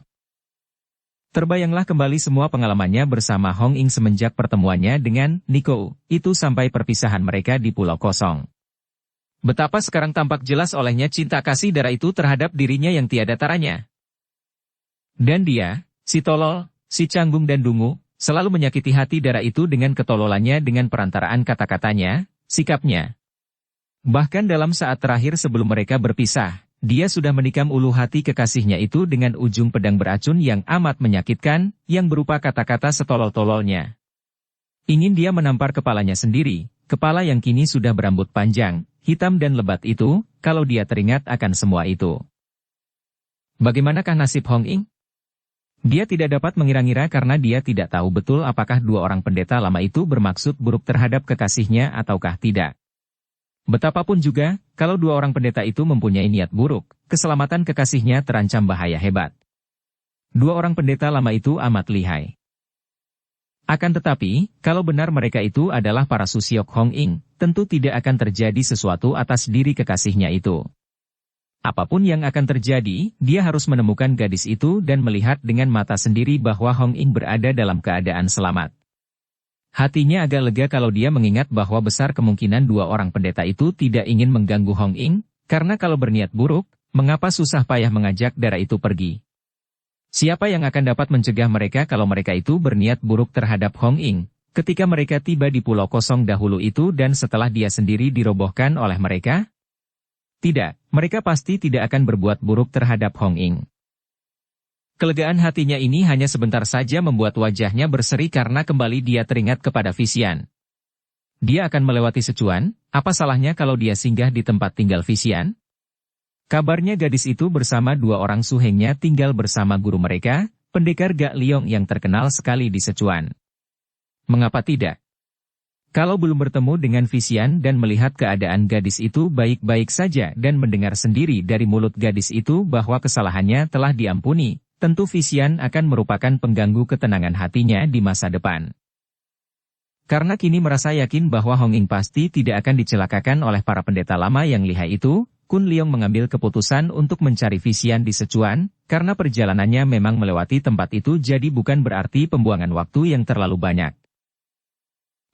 Terbayanglah kembali semua pengalamannya bersama Hong Ing semenjak pertemuannya dengan Nico, itu sampai perpisahan mereka di Pulau Kosong. Betapa sekarang tampak jelas olehnya cinta kasih darah itu terhadap dirinya yang tiada taranya. Dan dia, si tolol, si canggung dan dungu, selalu menyakiti hati darah itu dengan ketololannya dengan perantaraan kata-katanya, sikapnya. Bahkan dalam saat terakhir sebelum mereka berpisah, dia sudah menikam ulu hati kekasihnya itu dengan ujung pedang beracun yang amat menyakitkan, yang berupa kata-kata setolol-tololnya. Ingin dia menampar kepalanya sendiri, kepala yang kini sudah berambut panjang, hitam dan lebat itu, kalau dia teringat akan semua itu. Bagaimanakah nasib Hong Ing? Dia tidak dapat mengira-ngira karena dia tidak tahu betul apakah dua orang pendeta lama itu bermaksud buruk terhadap kekasihnya ataukah tidak. Betapapun juga, kalau dua orang pendeta itu mempunyai niat buruk, keselamatan kekasihnya terancam bahaya hebat. Dua orang pendeta lama itu amat lihai. Akan tetapi, kalau benar mereka itu adalah para susiok Hong Ing, tentu tidak akan terjadi sesuatu atas diri kekasihnya itu. Apapun yang akan terjadi, dia harus menemukan gadis itu dan melihat dengan mata sendiri bahwa Hong Ing berada dalam keadaan selamat. Hatinya agak lega kalau dia mengingat bahwa besar kemungkinan dua orang pendeta itu tidak ingin mengganggu Hong Ing, karena kalau berniat buruk, mengapa susah payah mengajak darah itu pergi? Siapa yang akan dapat mencegah mereka kalau mereka itu berniat buruk terhadap Hong Ing, ketika mereka tiba di Pulau Kosong dahulu itu dan setelah dia sendiri dirobohkan oleh mereka? Tidak, mereka pasti tidak akan berbuat buruk terhadap Hong Ing. Kelegaan hatinya ini hanya sebentar saja membuat wajahnya berseri karena kembali dia teringat kepada Visian. Dia akan melewati Sichuan, apa salahnya kalau dia singgah di tempat tinggal Visian? Kabarnya gadis itu bersama dua orang suhengnya tinggal bersama guru mereka, pendekar Gak Liong yang terkenal sekali di Sichuan. Mengapa tidak? Kalau belum bertemu dengan Visian dan melihat keadaan gadis itu baik-baik saja dan mendengar sendiri dari mulut gadis itu bahwa kesalahannya telah diampuni, tentu Visian akan merupakan pengganggu ketenangan hatinya di masa depan. Karena kini merasa yakin bahwa Hong Ing pasti tidak akan dicelakakan oleh para pendeta lama yang lihai itu, Kun Liong mengambil keputusan untuk mencari Visian di Sichuan, karena perjalanannya memang melewati tempat itu jadi bukan berarti pembuangan waktu yang terlalu banyak.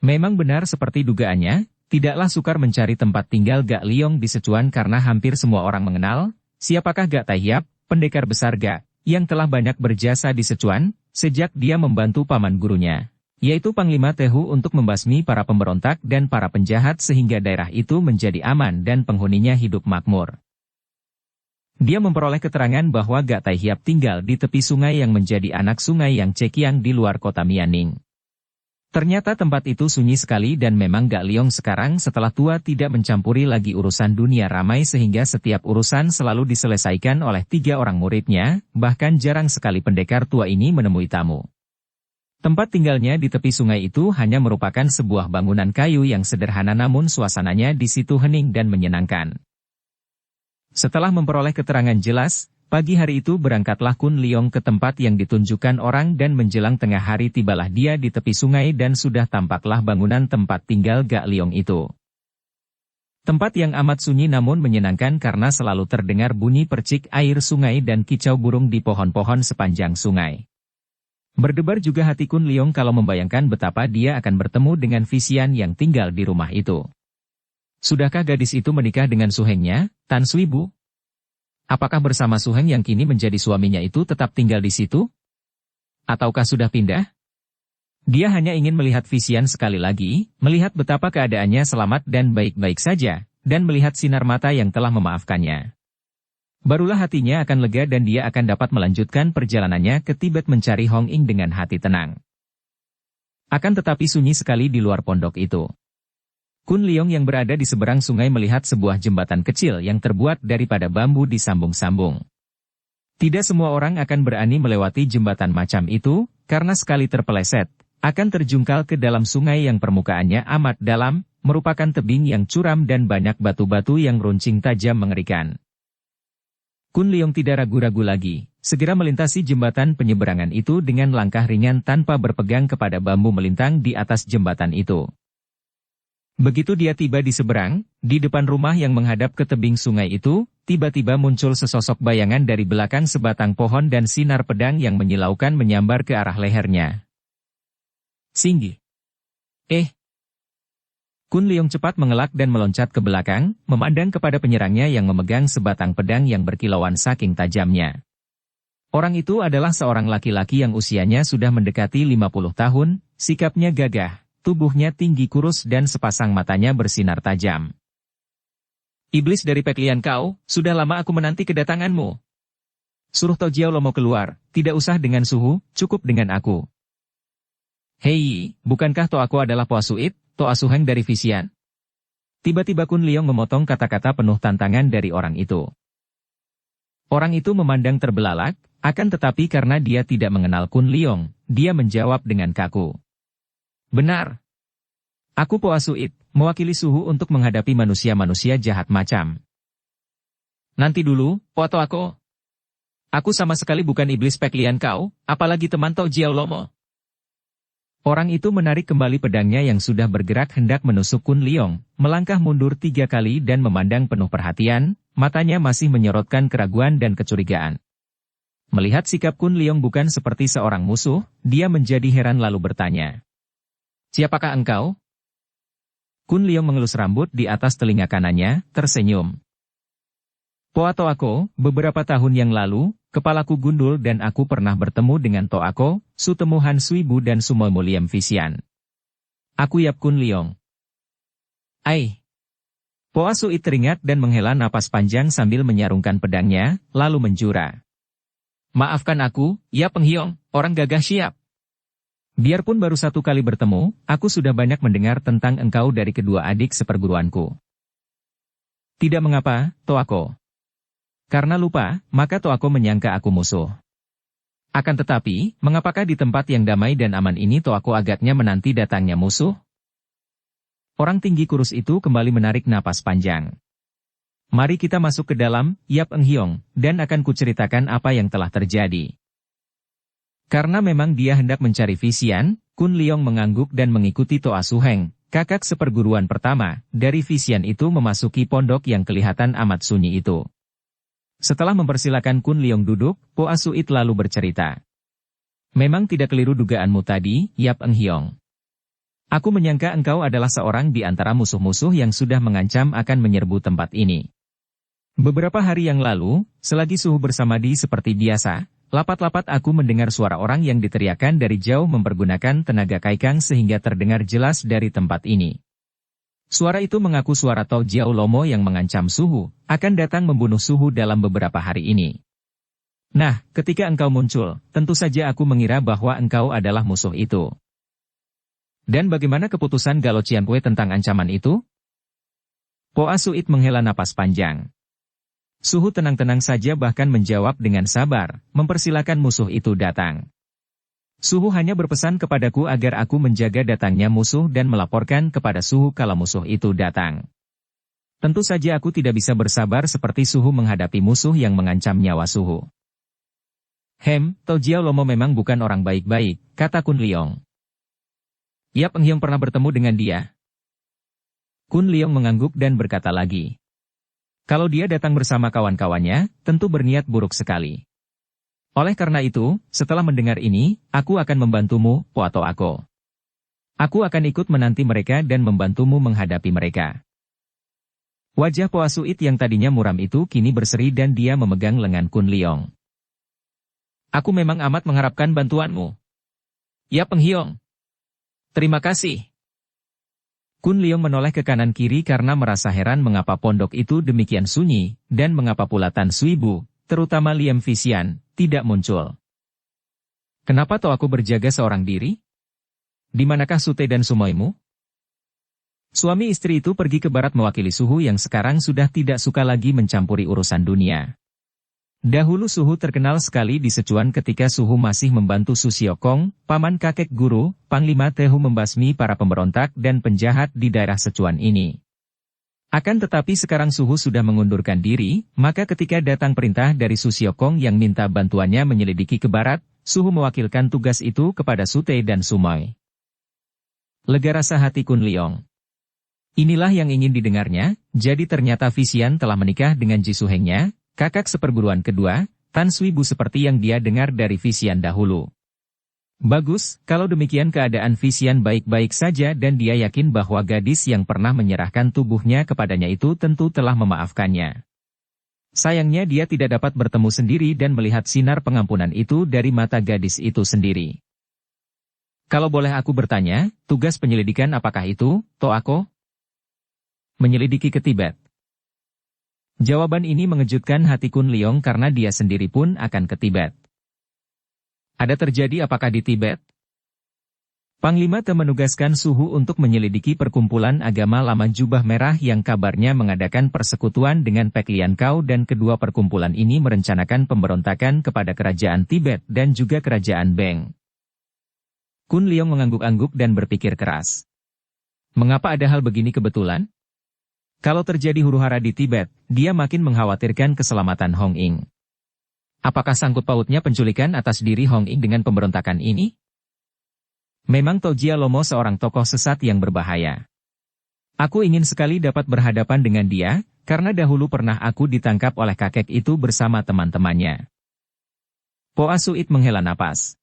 Memang benar seperti dugaannya, tidaklah sukar mencari tempat tinggal Gak Liong di Sichuan karena hampir semua orang mengenal, siapakah Gak Taihiap, pendekar besar Gak, yang telah banyak berjasa di Sichuan, sejak dia membantu paman gurunya, yaitu Panglima Tehu untuk membasmi para pemberontak dan para penjahat sehingga daerah itu menjadi aman dan penghuninya hidup makmur. Dia memperoleh keterangan bahwa Gak Taihiap tinggal di tepi sungai yang menjadi anak sungai yang Cekiang di luar kota Mianing. Ternyata tempat itu sunyi sekali dan memang Gak Liong sekarang setelah tua tidak mencampuri lagi urusan dunia ramai sehingga setiap urusan selalu diselesaikan oleh 3 orang muridnya, bahkan jarang sekali pendekar tua ini menemui tamu. Tempat tinggalnya di tepi sungai itu hanya merupakan sebuah bangunan kayu yang sederhana namun suasananya di situ hening dan menyenangkan. Setelah memperoleh keterangan jelas, pagi hari itu berangkatlah Kun Liong ke tempat yang ditunjukkan orang dan menjelang tengah hari tibalah dia di tepi sungai dan sudah tampaklah bangunan tempat tinggal Gak Liong itu. Tempat yang amat sunyi namun menyenangkan karena selalu terdengar bunyi percik air sungai dan kicau burung di pohon-pohon sepanjang sungai. Berdebar juga hati Kun Leong kalau membayangkan betapa dia akan bertemu dengan Visian yang tinggal di rumah itu. Sudahkah gadis itu menikah dengan suhengnya, Tan Sui Bu? Apakah bersama suheng yang kini menjadi suaminya itu tetap tinggal di situ? Ataukah sudah pindah? Dia hanya ingin melihat Visian sekali lagi, melihat betapa keadaannya selamat dan baik-baik saja, dan melihat sinar mata yang telah memaafkannya. Barulah hatinya akan lega dan dia akan dapat melanjutkan perjalanannya ke Tibet mencari Hong Ing dengan hati tenang. Akan tetapi sunyi sekali di luar pondok itu. Kun Leong yang berada di seberang sungai melihat sebuah jembatan kecil yang terbuat daripada bambu disambung-sambung. Tidak semua orang akan berani melewati jembatan macam itu, karena sekali terpeleset, akan terjungkal ke dalam sungai yang permukaannya amat dalam, merupakan tebing yang curam dan banyak batu-batu yang runcing tajam mengerikan. Kun Leong tidak ragu-ragu lagi, segera melintasi jembatan penyeberangan itu dengan langkah ringan tanpa berpegang kepada bambu melintang di atas jembatan itu. Begitu dia tiba di seberang, di depan rumah yang menghadap ke tebing sungai itu, tiba-tiba muncul sesosok bayangan dari belakang sebatang pohon dan sinar pedang yang menyilaukan menyambar ke arah lehernya. Singgi. Kun Leong cepat mengelak dan meloncat ke belakang, memandang kepada penyerangnya yang memegang sebatang pedang yang berkilauan saking tajamnya. Orang itu adalah seorang laki-laki yang usianya sudah mendekati 50 tahun, sikapnya gagah, tubuhnya tinggi kurus dan sepasang matanya bersinar tajam. Iblis dari Peklian kau, sudah lama aku menanti kedatanganmu. Suruh Tojiao Lomo keluar, tidak usah dengan suhu, cukup dengan aku. Hei, bukankah Toako adalah Poasuit? Toa Suheng dari Visian. Tiba-tiba Kun Leong memotong kata-kata penuh tantangan dari orang itu. Orang itu memandang terbelalak, akan tetapi karena dia tidak mengenal Kun Leong, dia menjawab dengan kaku. Benar. Aku Poasuit, mewakili suhu untuk menghadapi manusia-manusia jahat macam. Nanti dulu, Toako. Aku sama sekali bukan iblis Peklian kau, apalagi teman Tojiao Lomo. Orang itu menarik kembali pedangnya yang sudah bergerak hendak menusuk Kun Leong, melangkah mundur 3 kali dan memandang penuh perhatian, matanya masih menyorotkan keraguan dan kecurigaan. Melihat sikap Kun Leong bukan seperti seorang musuh, dia menjadi heran lalu bertanya. Siapakah engkau? Kun Leong mengelus rambut di atas telinga kanannya, tersenyum. Toako, beberapa tahun yang lalu, kepalaku gundul dan aku pernah bertemu dengan Toako, Sutemuhan Suibu dan Sumomuliam Visian. Aku Yap Kun Leong. Poasuit teringat dan menghela napas panjang sambil menyarungkan pedangnya, lalu menjura. Maafkan aku, Yap Penghiong, orang gagah siap. Biarpun baru 1 kali bertemu, aku sudah banyak mendengar tentang engkau dari kedua adik seperguruanku. Tidak mengapa, Toako. Karena lupa, maka Toako menyangka aku musuh. Akan tetapi, mengapakah di tempat yang damai dan aman ini Toako agaknya menanti datangnya musuh? Orang tinggi kurus itu kembali menarik napas panjang. Mari kita masuk ke dalam, Yap Enghiong, dan akan kuceritakan apa yang telah terjadi. Karena memang dia hendak mencari Visian, Kun Leong mengangguk dan mengikuti Toa Suheng, kakak seperguruan pertama, dari Visian itu memasuki pondok yang kelihatan amat sunyi itu. Setelah mempersilakan Kun Leong duduk, Poasuit lalu bercerita. Memang tidak keliru dugaanmu tadi, Yap Enghiong. Aku menyangka engkau adalah seorang di antara musuh-musuh yang sudah mengancam akan menyerbu tempat ini. Beberapa hari yang lalu, selagi suhu bersamadi seperti biasa, lapat-lapat aku mendengar suara orang yang diteriakkan dari jauh mempergunakan tenaga kaikang sehingga terdengar jelas dari tempat ini. Suara itu mengaku suara Tojiao Lomo yang mengancam suhu, akan datang membunuh suhu dalam beberapa hari ini. Nah, ketika engkau muncul, tentu saja aku mengira bahwa engkau adalah musuh itu. Dan bagaimana keputusan Galo Cianpue tentang ancaman itu? Poasuit menghela napas panjang. Suhu tenang-tenang saja bahkan menjawab dengan sabar, mempersilakan musuh itu datang. Suhu hanya berpesan kepadaku agar aku menjaga datangnya musuh dan melaporkan kepada Suhu kalau musuh itu datang. Tentu saja aku tidak bisa bersabar seperti Suhu menghadapi musuh yang mengancam nyawa Suhu. Tojiao Lomo memang bukan orang baik-baik, kata Kun Leong. Yap Enghiong pernah bertemu dengan dia. Kun Leong mengangguk dan berkata lagi. Kalau dia datang bersama kawan-kawannya, tentu berniat buruk sekali. Oleh karena itu, setelah mendengar ini, aku akan membantumu, Poato Ako. Aku akan ikut menanti mereka dan membantumu menghadapi mereka. Wajah Poa Suit yang tadinya muram itu kini berseri dan dia memegang lengan Kun Leong. Aku memang amat mengharapkan bantuanmu. Ya Penghiong. Terima kasih. Kun Leong menoleh ke kanan kiri karena merasa heran mengapa pondok itu demikian sunyi, dan mengapa pula Tan Suibu, terutama Liam Visian, tidak muncul. Kenapa toh aku berjaga seorang diri? Di manakah Sute dan Sumoimu? Suami istri itu pergi ke barat mewakili Suhu yang sekarang sudah tidak suka lagi mencampuri urusan dunia. Dahulu Suhu terkenal sekali di Secuan ketika Suhu masih membantu Su Siokong, paman kakek guru, Panglima Tehu membasmi para pemberontak dan penjahat di daerah Secuan ini. Akan tetapi sekarang Suhu sudah mengundurkan diri, maka ketika datang perintah dari Su Siokong yang minta bantuannya menyelidiki ke barat, Suhu mewakilkan tugas itu kepada Sute dan Sumoi. Lega rasa hati Kun Leong. Inilah yang ingin didengarnya, jadi ternyata Visian telah menikah dengan Jisuhengnya, kakak seperguruan kedua, Tan Suibu seperti yang dia dengar dari Visian dahulu. Bagus, kalau demikian keadaan Visian baik-baik saja dan dia yakin bahwa gadis yang pernah menyerahkan tubuhnya kepadanya itu tentu telah memaafkannya. Sayangnya dia tidak dapat bertemu sendiri dan melihat sinar pengampunan itu dari mata gadis itu sendiri. Kalau boleh aku bertanya, tugas penyelidikan apakah itu, To Ako? Menyelidiki ke Tibet. Jawaban ini mengejutkan hati Kun Leong karena dia sendiri pun akan ke Tibet. Ada terjadi apakah di Tibet? Panglima Te menugaskan Suhu untuk menyelidiki perkumpulan agama lama jubah merah yang kabarnya mengadakan persekutuan dengan Pek Lian Kau dan kedua perkumpulan ini merencanakan pemberontakan kepada kerajaan Tibet dan juga kerajaan Beng. Kun Leong mengangguk-angguk dan berpikir keras. Mengapa ada hal begini kebetulan? Kalau terjadi huru-hara di Tibet, dia makin mengkhawatirkan keselamatan Hong Ing. Apakah sangkut pautnya penculikan atas diri Hong Ing dengan pemberontakan ini? Memang Tojia Lomo seorang tokoh sesat yang berbahaya. Aku ingin sekali dapat berhadapan dengan dia, karena dahulu pernah aku ditangkap oleh kakek itu bersama teman-temannya. Poa Suit menghela napas.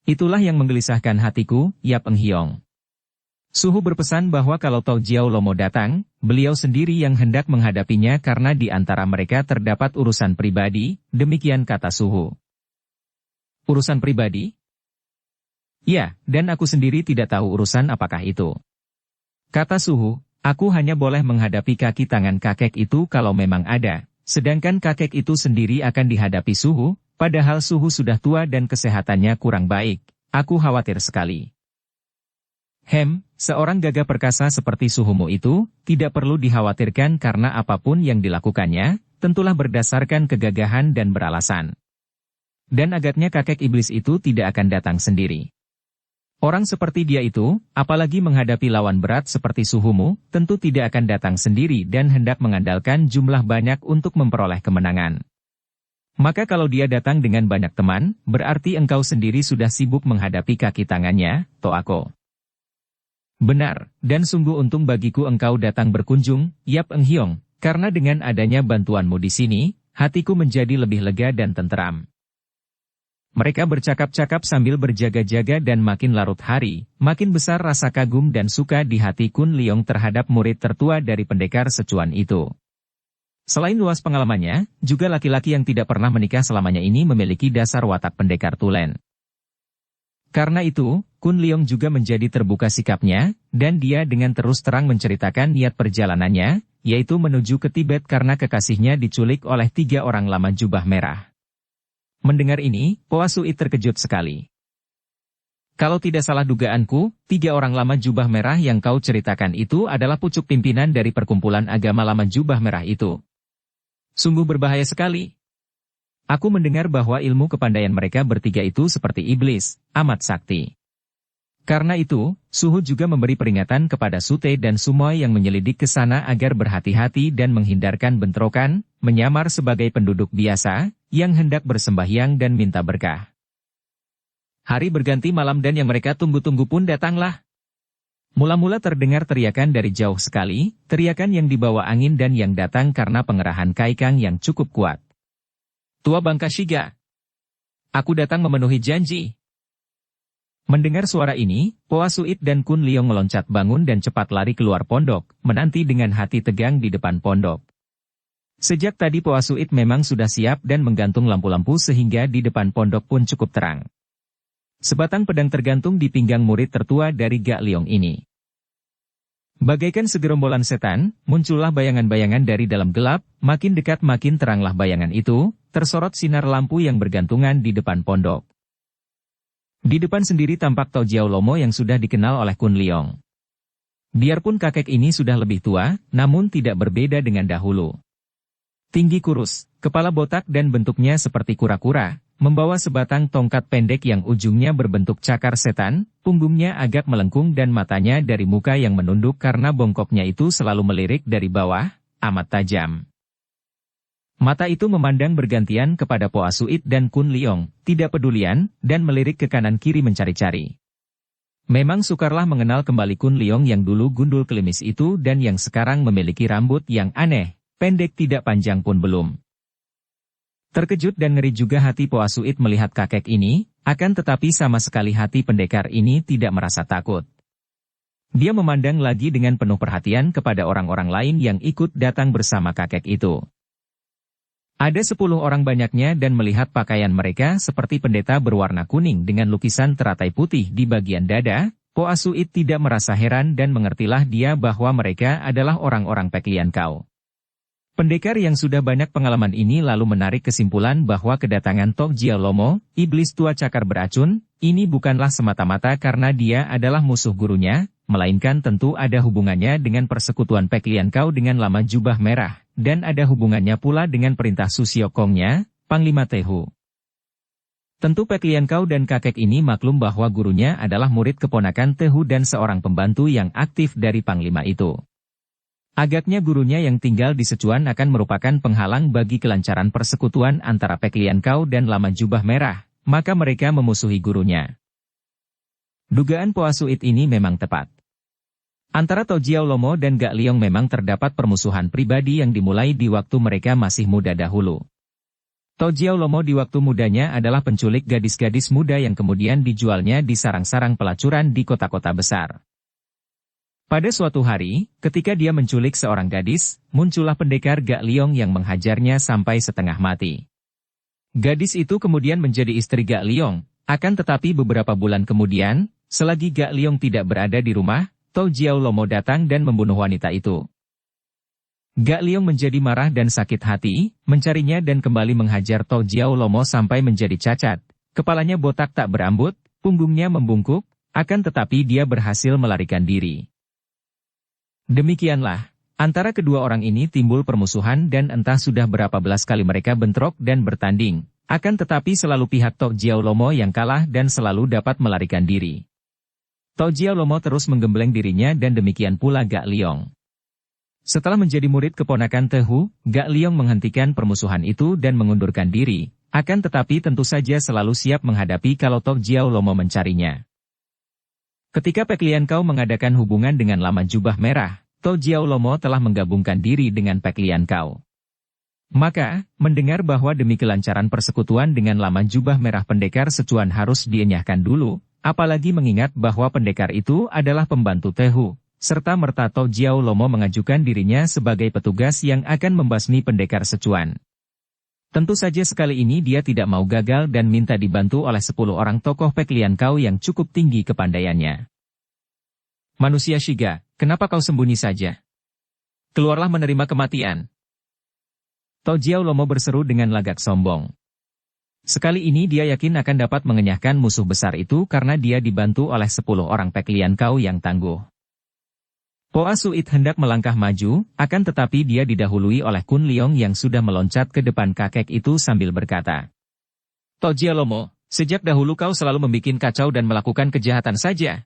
Itulah yang menggelisahkan hatiku, Yap Eng Hiong. Suhu berpesan bahwa kalau Tau Jiao Lomo datang, beliau sendiri yang hendak menghadapinya karena di antara mereka terdapat urusan pribadi, demikian kata Suhu. Urusan pribadi? Ya, dan aku sendiri tidak tahu urusan apakah itu. Kata Suhu, aku hanya boleh menghadapi kaki tangan kakek itu kalau memang ada, sedangkan kakek itu sendiri akan dihadapi Suhu, padahal Suhu sudah tua dan kesehatannya kurang baik, aku khawatir sekali. Seorang gagah perkasa seperti Suhumu itu, tidak perlu dikhawatirkan karena apapun yang dilakukannya, tentulah berdasarkan kegagahan dan beralasan. Dan agaknya kakek iblis itu tidak akan datang sendiri. Orang seperti dia itu, apalagi menghadapi lawan berat seperti Suhumu, tentu tidak akan datang sendiri dan hendak mengandalkan jumlah banyak untuk memperoleh kemenangan. Maka kalau dia datang dengan banyak teman, berarti engkau sendiri sudah sibuk menghadapi kaki tangannya, To Ako. Benar, dan sungguh untung bagiku engkau datang berkunjung, Yap Eng Hiong, karena dengan adanya bantuanmu di sini, hatiku menjadi lebih lega dan tenteram. Mereka bercakap-cakap sambil berjaga-jaga dan makin larut hari, makin besar rasa kagum dan suka di hati Kun Leong terhadap murid tertua dari pendekar Secuan itu. Selain luas pengalamannya, juga laki-laki yang tidak pernah menikah selamanya ini memiliki dasar watak pendekar tulen. Karena itu, Kun Leong juga menjadi terbuka sikapnya, dan dia dengan terus terang menceritakan niat perjalanannya, yaitu menuju ke Tibet karena kekasihnya diculik oleh 3 orang lama jubah merah. Mendengar ini, Poa Suit terkejut sekali. Kalau tidak salah dugaanku, 3 orang lama jubah merah yang kau ceritakan itu adalah pucuk pimpinan dari perkumpulan agama lama jubah merah itu. Sungguh berbahaya sekali. Aku mendengar bahwa ilmu kepandaian mereka bertiga itu seperti iblis, amat sakti. Karena itu, Suhu juga memberi peringatan kepada Sute dan Sumoi yang menyelidik ke sana agar berhati-hati dan menghindarkan bentrokan, menyamar sebagai penduduk biasa, yang hendak bersembahyang dan minta berkah. Hari berganti malam dan yang mereka tunggu-tunggu pun datanglah. Mula-mula terdengar teriakan dari jauh sekali, teriakan yang dibawa angin dan yang datang karena pengerahan Kaikang yang cukup kuat. Tua Bangka Shiga. Aku datang memenuhi janji. Mendengar suara ini, Poa Suit dan Kun Leong meloncat bangun dan cepat lari keluar pondok, menanti dengan hati tegang di depan pondok. Sejak tadi Poa Suit memang sudah siap dan menggantung lampu-lampu sehingga di depan pondok pun cukup terang. Sebatang pedang tergantung di pinggang murid tertua dari Gak Leong ini. Bagaikan segerombolan setan, muncullah bayangan-bayangan dari dalam gelap, makin dekat makin teranglah bayangan itu, tersorot sinar lampu yang bergantungan di depan pondok. Di depan sendiri tampak Tao Jiao Lomo yang sudah dikenal oleh Kun Leong. Biarpun kakek ini sudah lebih tua, namun tidak berbeda dengan dahulu. Tinggi kurus, kepala botak dan bentuknya seperti kura-kura, membawa sebatang tongkat pendek yang ujungnya berbentuk cakar setan, punggungnya agak melengkung dan matanya dari muka yang menunduk karena bongkoknya itu selalu melirik dari bawah, amat tajam. Mata itu memandang bergantian kepada Poa Suit dan Kun Leong, tidak pedulian, dan melirik ke kanan kiri mencari-cari. Memang sukarlah mengenal kembali Kun Leong yang dulu gundul klimis itu dan yang sekarang memiliki rambut yang aneh, pendek tidak panjang pun belum. Terkejut dan ngeri juga hati Poa Suit melihat kakek ini, akan tetapi sama sekali hati pendekar ini tidak merasa takut. Dia memandang lagi dengan penuh perhatian kepada orang-orang lain yang ikut datang bersama kakek itu. Ada 10 orang banyaknya dan melihat pakaian mereka seperti pendeta berwarna kuning dengan lukisan teratai putih di bagian dada, Poa Suit tidak merasa heran dan mengertilah dia bahwa mereka adalah orang-orang Pek Lian Kau. Pendekar yang sudah banyak pengalaman ini lalu menarik kesimpulan bahwa kedatangan Tok Jiao Lomo, iblis tua cakar beracun, ini bukanlah semata-mata karena dia adalah musuh gurunya, melainkan tentu ada hubungannya dengan persekutuan Pek Lian Kau dengan Lama Jubah Merah, dan ada hubungannya pula dengan perintah Susiokongnya, Panglima Tehu. Tentu Pek Lian Kau dan kakek ini maklum bahwa gurunya adalah murid keponakan Tehu dan seorang pembantu yang aktif dari Panglima itu. Agaknya gurunya yang tinggal di Sichuan akan merupakan penghalang bagi kelancaran persekutuan antara Pek Lian Kau dan Lama Jubah Merah, maka mereka memusuhi gurunya. Dugaan Poa Suit ini memang tepat. Antara Tao Jiao Lomo dan Gak Leong memang terdapat permusuhan pribadi yang dimulai di waktu mereka masih muda dahulu. Tao Jiao Lomo di waktu mudanya adalah penculik gadis-gadis muda yang kemudian dijualnya di sarang-sarang pelacuran di kota-kota besar. Pada suatu hari, ketika dia menculik seorang gadis, muncullah pendekar Gak Leong yang menghajarnya sampai setengah mati. Gadis itu kemudian menjadi istri Gak Leong, akan tetapi beberapa bulan kemudian, selagi Gak Leong tidak berada di rumah, Tao Jiao Lomo datang dan membunuh wanita itu. Gak Leong menjadi marah dan sakit hati, mencarinya dan kembali menghajar Tao Jiao Lomo sampai menjadi cacat, kepalanya botak tak berambut, punggungnya membungkuk, akan tetapi dia berhasil melarikan diri. Demikianlah, antara kedua orang ini timbul permusuhan dan entah sudah berapa belas kali mereka bentrok dan bertanding, akan tetapi selalu pihak Tok Jiao Lomo yang kalah dan selalu dapat melarikan diri. Tok Jiao Lomo terus menggembleng dirinya dan demikian pula Gak Leong. Setelah menjadi murid keponakan Tehu, Gak Leong menghentikan permusuhan itu dan mengundurkan diri, akan tetapi tentu saja selalu siap menghadapi kalau Tok Jiao Lomo mencarinya. Ketika Pek Lian Kau mengadakan hubungan dengan Lama Jubah Merah, Tao Jiao Lomo telah menggabungkan diri dengan Pek Lian Kau. Maka, mendengar bahwa demi kelancaran persekutuan dengan Lama Jubah Merah pendekar Sichuan harus dienyahkan dulu, apalagi mengingat bahwa pendekar itu adalah pembantu Tehu, serta merta Tao Jiao Lomo mengajukan dirinya sebagai petugas yang akan membasmi pendekar Sichuan. Tentu saja sekali ini dia tidak mau gagal dan minta dibantu oleh 10 orang tokoh Pek Lian Kau yang cukup tinggi kepandaiannya. Manusia Shiga, kenapa kau sembunyi saja? Keluarlah menerima kematian. Tao Jiao Lomo berseru dengan lagak sombong. Sekali ini dia yakin akan dapat mengenyahkan musuh besar itu karena dia dibantu oleh 10 orang Pek Lian Kau yang tangguh. Poa Suit hendak melangkah maju, akan tetapi dia didahului oleh Kun Leong yang sudah meloncat ke depan kakek itu sambil berkata, Tao Jiao Lomo, sejak dahulu kau selalu membuat kacau dan melakukan kejahatan saja.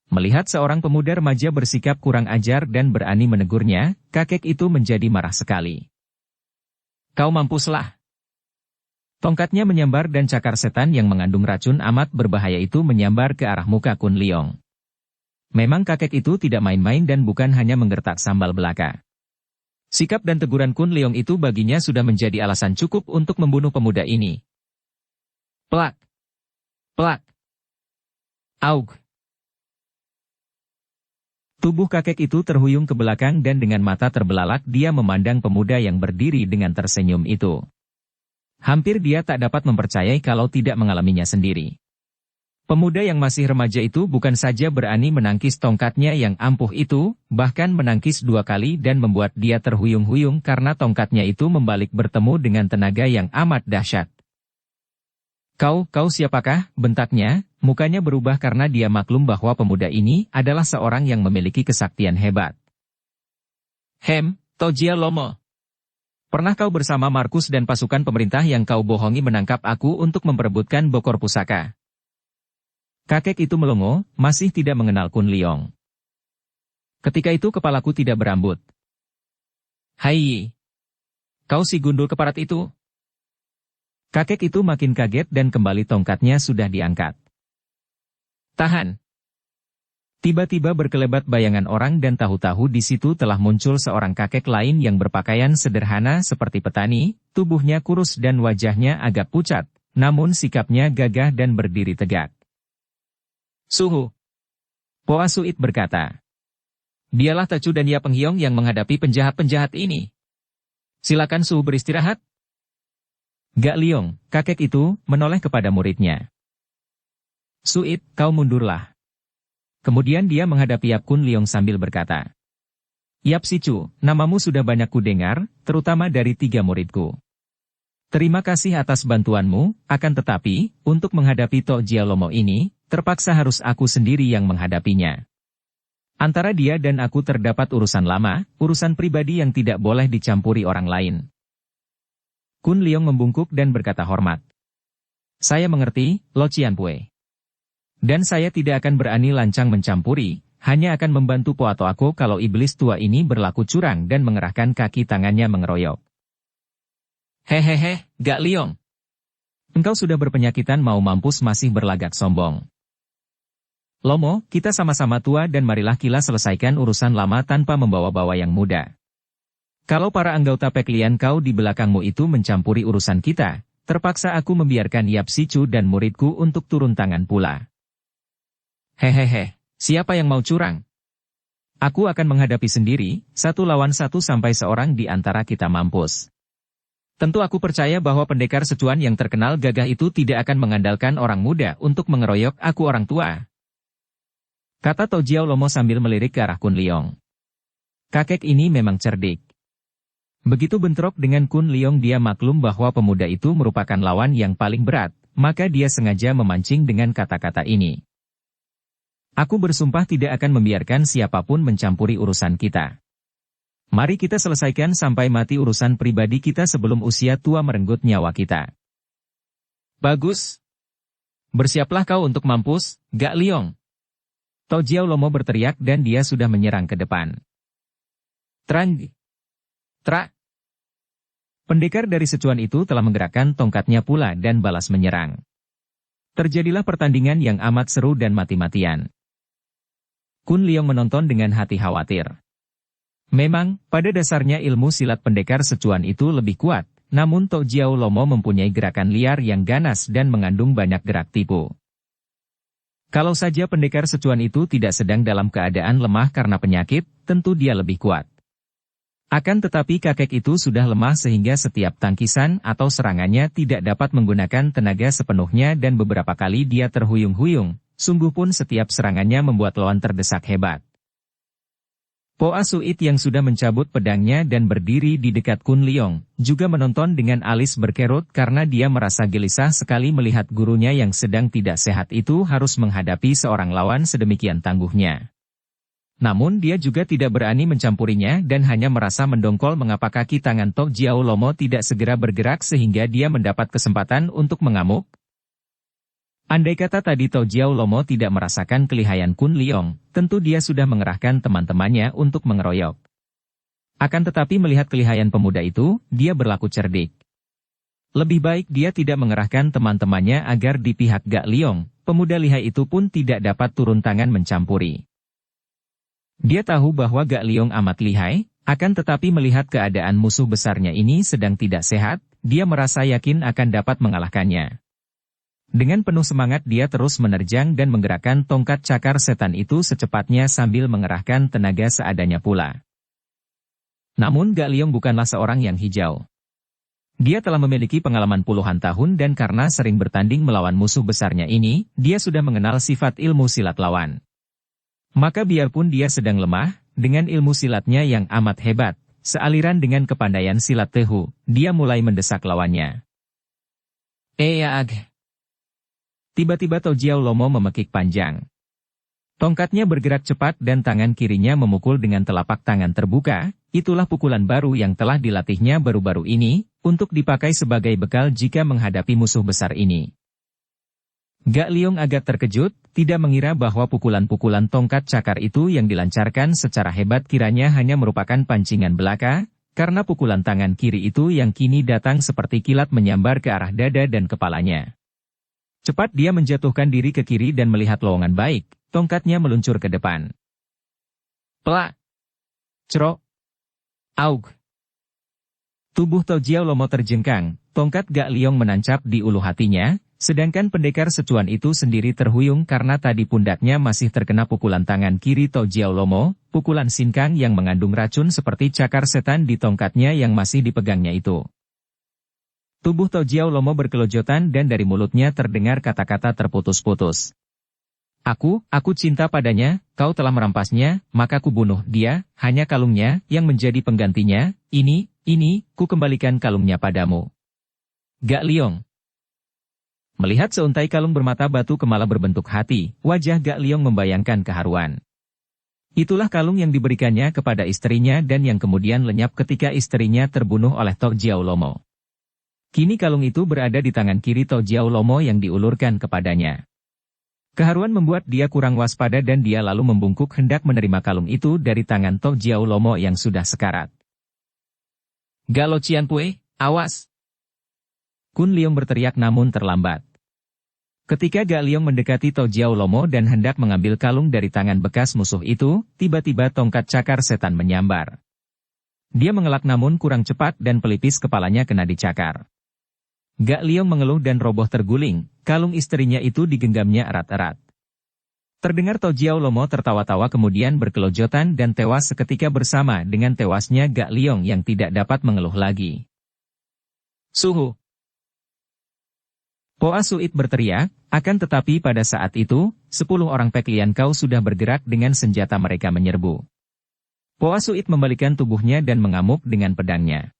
Melihat seorang pemuda remaja bersikap kurang ajar dan berani menegurnya, kakek itu menjadi marah sekali. Kau mampuslah. Tongkatnya menyambar dan cakar setan yang mengandung racun amat berbahaya itu menyambar ke arah muka Kun Leong. Memang kakek itu tidak main-main dan bukan hanya menggertak sambal belaka. Sikap dan teguran Kun Leong itu baginya sudah menjadi alasan cukup untuk membunuh pemuda ini. Plak! Plak! Aug! Tubuh kakek itu terhuyung ke belakang dan dengan mata terbelalak dia memandang pemuda yang berdiri dengan tersenyum itu. Hampir dia tak dapat mempercayai kalau tidak mengalaminya sendiri. Pemuda yang masih remaja itu bukan saja berani menangkis tongkatnya yang ampuh itu, bahkan menangkis 2 kali dan membuat dia terhuyung-huyung karena tongkatnya itu membalik bertemu dengan tenaga yang amat dahsyat. Kau siapakah? Bentaknya, mukanya berubah karena dia maklum bahwa pemuda ini adalah seorang yang memiliki kesaktian hebat. Tojia Lomo. Pernah kau bersama Markus dan pasukan pemerintah yang kau bohongi menangkap aku untuk memperebutkan Bokor Pusaka? Kakek itu melongo, masih tidak mengenal Kun Liong. Ketika itu kepalaku tidak berambut. Hai! Kau si gundul keparat itu? Kakek itu makin kaget dan kembali tongkatnya sudah diangkat. Tahan! Tiba-tiba berkelebat bayangan orang dan tahu-tahu di situ telah muncul seorang kakek lain yang berpakaian sederhana seperti petani, tubuhnya kurus dan wajahnya agak pucat, namun sikapnya gagah dan berdiri tegak. Suhu! Poa Suit berkata. Dialah Tacu dan Ya Penghiong yang menghadapi penjahat-penjahat ini. Silakan Suhu beristirahat. Gak Liong, kakek itu, menoleh kepada muridnya. Suit, kau mundurlah. Kemudian dia menghadapi Yap Kun Liong sambil berkata. Yap Sicu, namamu sudah banyak kudengar, terutama dari 3 muridku. Terima kasih atas bantuanmu, akan tetapi, untuk menghadapi Tok Jia Lomo ini, terpaksa harus aku sendiri yang menghadapinya. Antara dia dan aku terdapat urusan lama, urusan pribadi yang tidak boleh dicampuri orang lain. Kun Liong membungkuk dan berkata hormat. Saya mengerti, Lo Cianpue. Dan saya tidak akan berani lancang mencampuri, hanya akan membantu Poato aku kalau iblis tua ini berlaku curang dan mengerahkan kaki tangannya mengeroyok. Hehehe, Gak Liong. Engkau sudah berpenyakitan mau mampus masih berlagak sombong. Lomo, kita sama-sama tua dan marilah kita selesaikan urusan lama tanpa membawa-bawa yang muda. Kalau para anggota peklian kau di belakangmu itu mencampuri urusan kita, terpaksa aku membiarkan Yap Sicu dan muridku untuk turun tangan pula. Hehehe, siapa yang mau curang? Aku akan menghadapi sendiri, 1 lawan 1 sampai seorang di antara kita mampus. Tentu aku percaya bahwa pendekar secuan yang terkenal gagah itu tidak akan mengandalkan orang muda untuk mengeroyok aku orang tua. Kata Tojiao Lomo sambil melirik ke arah Kun Liong. Kakek ini memang cerdik. Begitu bentrok dengan Kun Liong dia maklum bahwa pemuda itu merupakan lawan yang paling berat, maka dia sengaja memancing dengan kata-kata ini. Aku bersumpah tidak akan membiarkan siapapun mencampuri urusan kita. Mari kita selesaikan sampai mati urusan pribadi kita sebelum usia tua merenggut nyawa kita. Bagus. Bersiaplah kau untuk mampus, Gak Liong. Tojiao Lomo berteriak dan dia sudah menyerang ke depan. Trang. Tra. Pendekar dari secuan itu telah menggerakkan tongkatnya pula dan balas menyerang. Terjadilah pertandingan yang amat seru dan mati-matian. Kun Liong menonton dengan hati khawatir. Memang, pada dasarnya ilmu silat pendekar secuan itu lebih kuat, namun Tok Jiao Lomo mempunyai gerakan liar yang ganas dan mengandung banyak gerak tipu. Kalau saja pendekar secuan itu tidak sedang dalam keadaan lemah karena penyakit, tentu dia lebih kuat. Akan tetapi kakek itu sudah lemah sehingga setiap tangkisan atau serangannya tidak dapat menggunakan tenaga sepenuhnya dan beberapa kali dia terhuyung-huyung, sungguh pun setiap serangannya membuat lawan terdesak hebat. Poa Suit yang sudah mencabut pedangnya dan berdiri di dekat Kun Liong, juga menonton dengan alis berkerut karena dia merasa gelisah sekali melihat gurunya yang sedang tidak sehat itu harus menghadapi seorang lawan sedemikian tangguhnya. Namun dia juga tidak berani mencampurinya dan hanya merasa mendongkol mengapa kaki tangan Tok Jiao Lomo tidak segera bergerak sehingga dia mendapat kesempatan untuk mengamuk. Andai kata tadi Tok Jiao Lomo tidak merasakan kelihayan Kun Liong, tentu dia sudah mengerahkan teman-temannya untuk mengeroyok. Akan tetapi melihat kelihayan pemuda itu, dia berlaku cerdik. Lebih baik dia tidak mengerahkan teman-temannya agar di pihak Gak Liong, pemuda lihai itu pun tidak dapat turun tangan mencampuri. Dia tahu bahwa Gak Liong amat lihai, akan tetapi melihat keadaan musuh besarnya ini sedang tidak sehat, dia merasa yakin akan dapat mengalahkannya. Dengan penuh semangat dia terus menerjang dan menggerakkan tongkat cakar setan itu secepatnya sambil mengerahkan tenaga seadanya pula. Namun Gak Liong bukanlah seorang yang hijau. Dia telah memiliki pengalaman puluhan tahun dan karena sering bertanding melawan musuh besarnya ini, dia sudah mengenal sifat ilmu silat lawan. Maka biarpun dia sedang lemah, dengan ilmu silatnya yang amat hebat, sealiran dengan kepandaian silat Tehu, dia mulai mendesak lawannya. Tiba-tiba Tojiao Lomo memekik panjang. Tongkatnya bergerak cepat dan tangan kirinya memukul dengan telapak tangan terbuka, itulah pukulan baru yang telah dilatihnya baru-baru ini, untuk dipakai sebagai bekal jika menghadapi musuh besar ini. Gak Liong agak terkejut, tidak mengira bahwa pukulan-pukulan tongkat cakar itu yang dilancarkan secara hebat kiranya hanya merupakan pancingan belaka, karena pukulan tangan kiri itu yang kini datang seperti kilat menyambar ke arah dada dan kepalanya. Cepat dia menjatuhkan diri ke kiri dan melihat lowongan baik, tongkatnya meluncur ke depan. Plak! Cerok! Aug! Tubuh Tojiao Lomo terjengkang, tongkat Gak Liong menancap di ulu hatinya, sedangkan pendekar secuan itu sendiri terhuyung karena tadi pundaknya masih terkena pukulan tangan kiri Tojiao Lomo, pukulan sinkang yang mengandung racun seperti cakar setan di tongkatnya yang masih dipegangnya itu. Tubuh Tojiao Lomo berkelojotan dan dari mulutnya terdengar kata-kata terputus-putus. Aku cinta padanya, kau telah merampasnya, maka ku bunuh dia, hanya kalungnya yang menjadi penggantinya, ini, ku kembalikan kalungnya padamu. Gak Liong. Melihat seuntai kalung bermata batu kemala berbentuk hati, wajah Gak Liong membayangkan keharuan. Itulah kalung yang diberikannya kepada istrinya dan yang kemudian lenyap ketika istrinya terbunuh oleh Tojiao Lomo. Kini kalung itu berada di tangan kiri Tojiao Lomo yang diulurkan kepadanya. Keharuan membuat dia kurang waspada dan dia lalu membungkuk hendak menerima kalung itu dari tangan Tojiao Lomo yang sudah sekarat. Galo Cianpue, awas! Kun Liong berteriak namun terlambat. Ketika Gak Liong mendekati Tojiao Lomo dan hendak mengambil kalung dari tangan bekas musuh itu, tiba-tiba tongkat cakar setan menyambar. Dia mengelak namun kurang cepat dan pelipis kepalanya kena dicakar. Gak Liong mengeluh dan roboh terguling, kalung istrinya itu digenggamnya erat-erat. Terdengar Tojiao Lomo tertawa-tawa kemudian berkelojotan dan tewas seketika bersama dengan tewasnya Gak Liong yang tidak dapat mengeluh lagi. Suhu! Poa Suit berteriak, akan tetapi pada saat itu, 10 orang Peklian Kau sudah bergerak dengan senjata mereka menyerbu. Poa Suit membalikan tubuhnya dan mengamuk dengan pedangnya.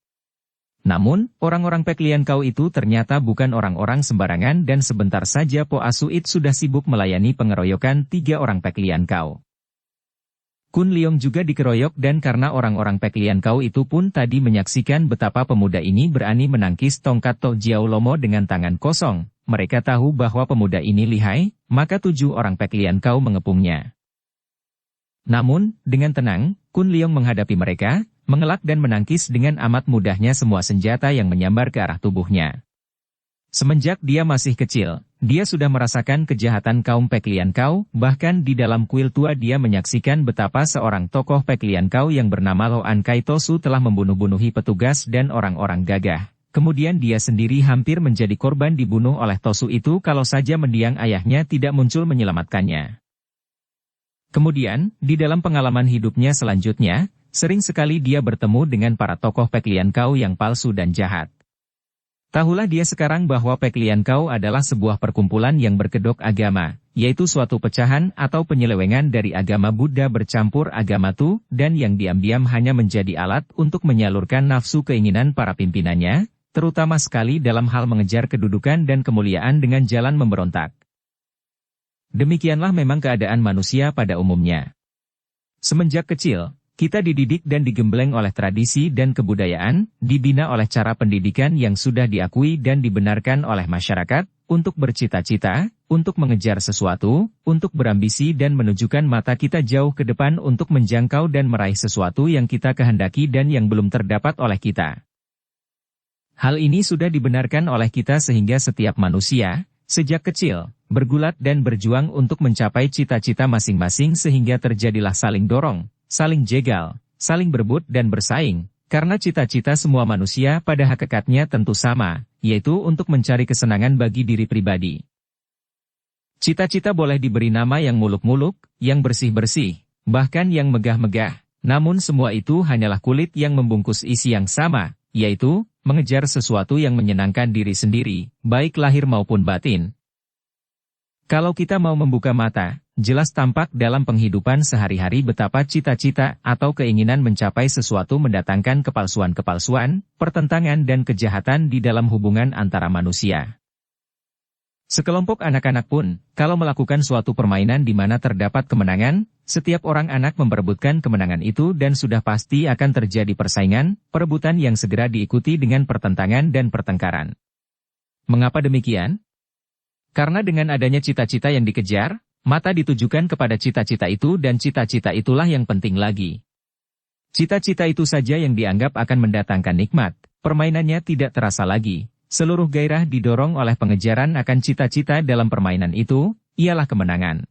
Namun, orang-orang Peklian Kau itu ternyata bukan orang-orang sembarangan dan sebentar saja Poa Suit sudah sibuk melayani pengeroyokan 3 orang Peklian Kau. Kun Liong juga dikeroyok dan karena orang-orang Peklian Kau itu pun tadi menyaksikan betapa pemuda ini berani menangkis tongkat Tojiao Lomo dengan tangan kosong, mereka tahu bahwa pemuda ini lihai, maka 7 orang Peklian Kau mengepungnya. Namun, dengan tenang, Kun Liong menghadapi mereka, mengelak dan menangkis dengan amat mudahnya semua senjata yang menyambar ke arah tubuhnya. Semenjak dia masih kecil, dia sudah merasakan kejahatan kaum Peklian Kau, bahkan di dalam kuil tua dia menyaksikan betapa seorang tokoh Peklian Kau yang bernama Lo An Kai Tosu telah membunuh-bunuhi petugas dan orang-orang gagah. Kemudian dia sendiri hampir menjadi korban dibunuh oleh Tosu itu kalau saja mendiang ayahnya tidak muncul menyelamatkannya. Kemudian, di dalam pengalaman hidupnya selanjutnya, sering sekali dia bertemu dengan para tokoh Peklian Kau yang palsu dan jahat. Tahulah dia sekarang bahwa Peklian Kau adalah sebuah perkumpulan yang berkedok agama, yaitu suatu pecahan atau penyelewengan dari agama Buddha bercampur agama Tu, dan yang diam-diam hanya menjadi alat untuk menyalurkan nafsu keinginan para pimpinannya, terutama sekali dalam hal mengejar kedudukan dan kemuliaan dengan jalan memberontak. Demikianlah memang keadaan manusia pada umumnya. Semenjak kecil, kita dididik dan digembleng oleh tradisi dan kebudayaan, dibina oleh cara pendidikan yang sudah diakui dan dibenarkan oleh masyarakat, untuk bercita-cita, untuk mengejar sesuatu, untuk berambisi dan menunjukkan mata kita jauh ke depan untuk menjangkau dan meraih sesuatu yang kita kehendaki dan yang belum terdapat oleh kita. Hal ini sudah dibenarkan oleh kita sehingga setiap manusia, sejak kecil, bergulat dan berjuang untuk mencapai cita-cita masing-masing sehingga terjadilah saling dorong, saling jegal, saling berebut dan bersaing, karena cita-cita semua manusia pada hakikatnya tentu sama, yaitu untuk mencari kesenangan bagi diri pribadi. Cita-cita boleh diberi nama yang muluk-muluk, yang bersih-bersih, bahkan yang megah-megah. Namun semua itu hanyalah kulit yang membungkus isi yang sama, yaitu, mengejar sesuatu yang menyenangkan diri sendiri, baik lahir maupun batin. Kalau kita mau membuka mata, jelas tampak dalam penghidupan sehari-hari betapa cita-cita atau keinginan mencapai sesuatu mendatangkan kepalsuan-kepalsuan, pertentangan dan kejahatan di dalam hubungan antara manusia. Sekelompok anak-anak pun, kalau melakukan suatu permainan di mana terdapat kemenangan, setiap orang anak memperebutkan kemenangan itu dan sudah pasti akan terjadi persaingan, perebutan yang segera diikuti dengan pertentangan dan pertengkaran. Mengapa demikian? Karena dengan adanya cita-cita yang dikejar, mata ditujukan kepada cita-cita itu dan cita-cita itulah yang penting lagi. Cita-cita itu saja yang dianggap akan mendatangkan nikmat, permainannya tidak terasa lagi. Seluruh gairah didorong oleh pengejaran akan cita-cita dalam permainan itu, ialah kemenangan.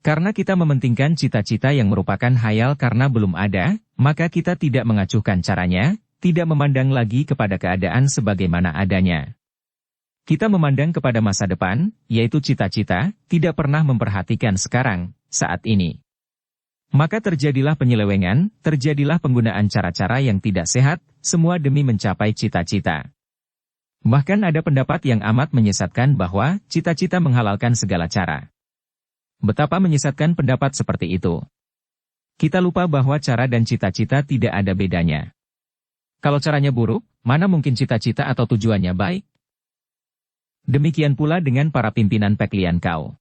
Karena kita mementingkan cita-cita yang merupakan hayal karena belum ada, maka kita tidak mengacuhkan caranya, tidak memandang lagi kepada keadaan sebagaimana adanya. Kita memandang kepada masa depan, yaitu cita-cita, tidak pernah memperhatikan sekarang, saat ini. Maka terjadilah penyelewengan, terjadilah penggunaan cara-cara yang tidak sehat, semua demi mencapai cita-cita. Bahkan ada pendapat yang amat menyesatkan bahwa cita-cita menghalalkan segala cara. Betapa menyesatkan pendapat seperti itu. Kita lupa bahwa cara dan cita-cita tidak ada bedanya. Kalau caranya buruk, mana mungkin cita-cita atau tujuannya baik? Demikian pula dengan para pimpinan Peklian Kau.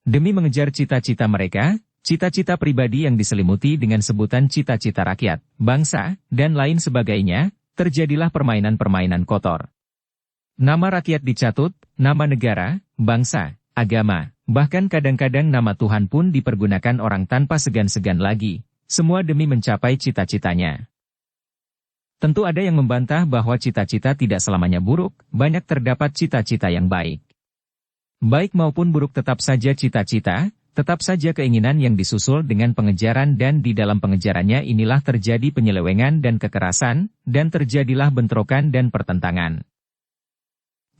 Demi mengejar cita-cita mereka, cita-cita pribadi yang diselimuti dengan sebutan cita-cita rakyat, bangsa, dan lain sebagainya, terjadilah permainan-permainan kotor. Nama rakyat dicatut, nama negara, bangsa, agama, bahkan kadang-kadang nama Tuhan pun dipergunakan orang tanpa segan-segan lagi, semua demi mencapai cita-citanya. Tentu ada yang membantah bahwa cita-cita tidak selamanya buruk, banyak terdapat cita-cita yang baik. Baik maupun buruk tetap saja cita-cita, tetap saja keinginan yang disusul dengan pengejaran dan di dalam pengejarannya inilah terjadi penyelewengan dan kekerasan, dan terjadilah bentrokan dan pertentangan.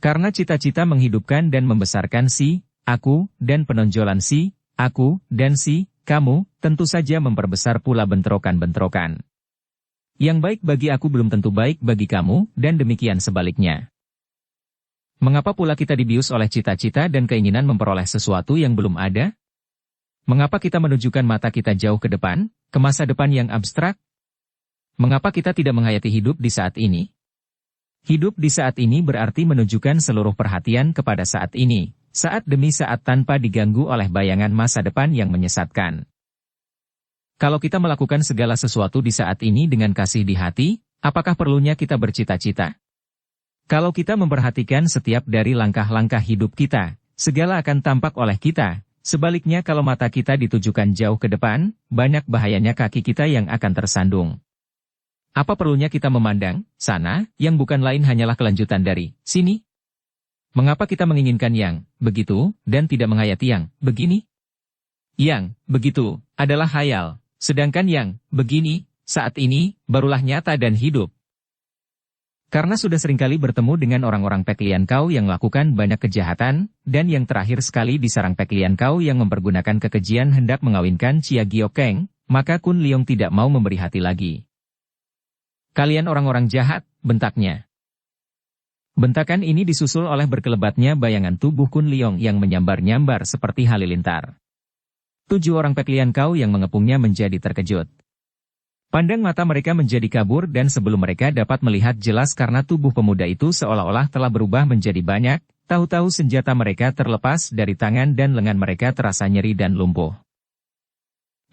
Karena cita-cita menghidupkan dan membesarkan si, aku, dan penonjolan si, aku, dan si, kamu, tentu saja memperbesar pula bentrokan-bentrokan. Yang baik bagi aku belum tentu baik bagi kamu, dan demikian sebaliknya. Mengapa pula kita dibius oleh cita-cita dan keinginan memperoleh sesuatu yang belum ada? Mengapa kita menunjukkan mata kita jauh ke depan, ke masa depan yang abstrak? Mengapa kita tidak menghayati hidup di saat ini? Hidup di saat ini berarti menunjukkan seluruh perhatian kepada saat ini, saat demi saat tanpa diganggu oleh bayangan masa depan yang menyesatkan. Kalau kita melakukan segala sesuatu di saat ini dengan kasih di hati, apakah perlunya kita bercita-cita? Kalau kita memperhatikan setiap dari langkah-langkah hidup kita, segala akan tampak oleh kita. Sebaliknya kalau mata kita ditujukan jauh ke depan, banyak bahayanya kaki kita yang akan tersandung. Apa perlunya kita memandang sana, yang bukan lain hanyalah kelanjutan dari sini? Mengapa kita menginginkan yang begitu, dan tidak menghayati yang begini? Yang begitu adalah hayal, sedangkan yang begini, saat ini, barulah nyata dan hidup. Karena sudah seringkali bertemu dengan orang-orang Peklian Kau yang melakukan banyak kejahatan, dan yang terakhir sekali disarang Peklian Kau yang mempergunakan kekejian hendak mengawinkan Chia Giokeng, maka Kun Liong tidak mau memberi hati lagi. Kalian orang-orang jahat, bentaknya. Bentakan ini disusul oleh berkelebatnya bayangan tubuh Kun Liong yang menyambar-nyambar seperti halilintar. 7 orang Peklian Kau yang mengepungnya menjadi terkejut. Pandang mata mereka menjadi kabur dan sebelum mereka dapat melihat jelas karena tubuh pemuda itu seolah-olah telah berubah menjadi banyak, tahu-tahu senjata mereka terlepas dari tangan dan lengan mereka terasa nyeri dan lumpuh.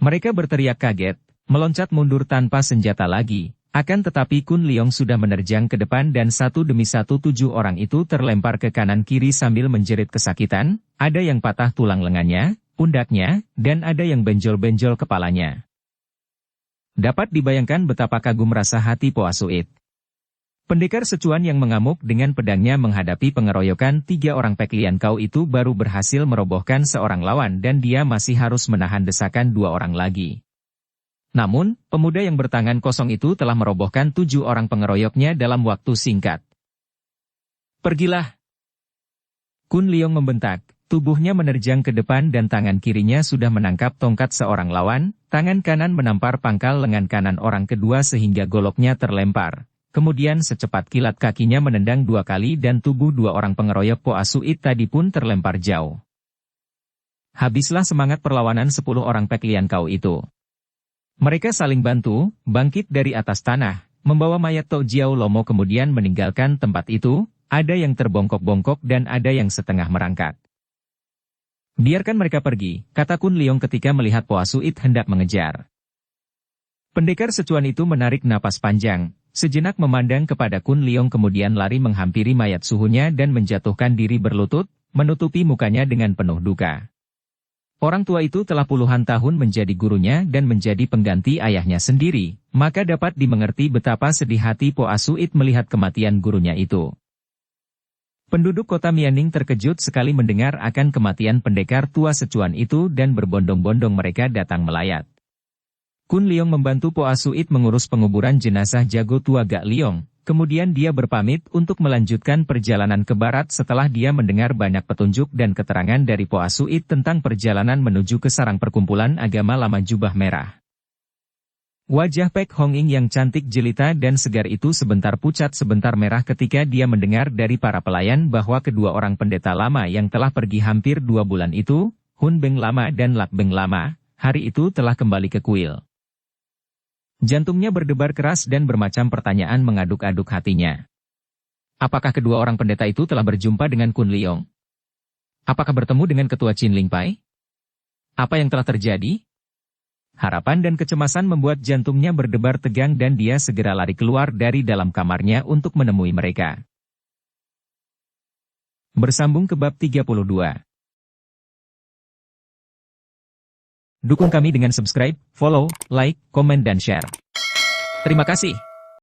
Mereka berteriak kaget, meloncat mundur tanpa senjata lagi. Akan tetapi Kun Liong sudah menerjang ke depan dan satu demi satu 7 orang itu terlempar ke kanan kiri sambil menjerit kesakitan, ada yang patah tulang lengannya, pundaknya, dan ada yang benjol-benjol kepalanya. Dapat dibayangkan betapa kagum rasa hati Poa Suit. Pendekar secuan yang mengamuk dengan pedangnya menghadapi pengeroyokan 3 orang Peklian Kau itu baru berhasil merobohkan seorang lawan dan dia masih harus menahan desakan 2 orang lagi. Namun, pemuda yang bertangan kosong itu telah merobohkan 7 orang pengeroyoknya dalam waktu singkat. Pergilah! Kun Liong membentak, Tubuhnya menerjang ke depan dan tangan kirinya sudah menangkap tongkat seorang lawan, tangan kanan menampar pangkal lengan kanan orang kedua sehingga goloknya terlempar. Kemudian secepat kilat kakinya menendang 2 kali dan tubuh 2 orang pengeroyok Po Asuit tadi pun terlempar jauh. Habislah semangat perlawanan 10 orang Pek Lian Kau itu. Mereka saling bantu, bangkit dari atas tanah, membawa mayat Tok Jiao Lomo kemudian meninggalkan tempat itu, ada yang terbongkok-bongkok dan ada yang setengah merangkak. Biarkan mereka pergi, kata Kun Leong ketika melihat Po Asuit hendak mengejar. Pendekar secuan itu menarik napas panjang, sejenak memandang kepada Kun Leong kemudian lari menghampiri mayat suhunya dan menjatuhkan diri berlutut, menutupi mukanya dengan penuh duka. Orang tua itu telah puluhan tahun menjadi gurunya dan menjadi pengganti ayahnya sendiri, maka dapat dimengerti betapa sedih hati Po Asuit melihat kematian gurunya itu. Penduduk kota Mianing terkejut sekali mendengar akan kematian pendekar tua secuan itu dan berbondong-bondong mereka datang melayat. Kun Leong membantu Po Asuit mengurus penguburan jenazah jago tua Gak Leong, kemudian dia berpamit untuk melanjutkan perjalanan ke barat setelah dia mendengar banyak petunjuk dan keterangan dari Po Asuit tentang perjalanan menuju ke sarang perkumpulan agama lama jubah merah. Wajah Pek Hong Ing yang cantik jelita dan segar itu sebentar pucat sebentar merah ketika dia mendengar dari para pelayan bahwa kedua orang pendeta lama yang telah pergi hampir 2 bulan itu, Hun Beng Lama dan Lak Beng Lama, hari itu telah kembali ke kuil. Jantungnya berdebar keras dan bermacam pertanyaan mengaduk-aduk hatinya. Apakah kedua orang pendeta itu telah berjumpa dengan Kun Leong? Apakah bertemu dengan ketua Chin Ling Pai? Apa yang telah terjadi? Harapan dan kecemasan membuat jantungnya berdebar tegang dan dia segera lari keluar dari dalam kamarnya untuk menemui mereka. Bersambung ke bab 32. Dukung kami dengan subscribe, follow, like, komen dan share. Terima kasih.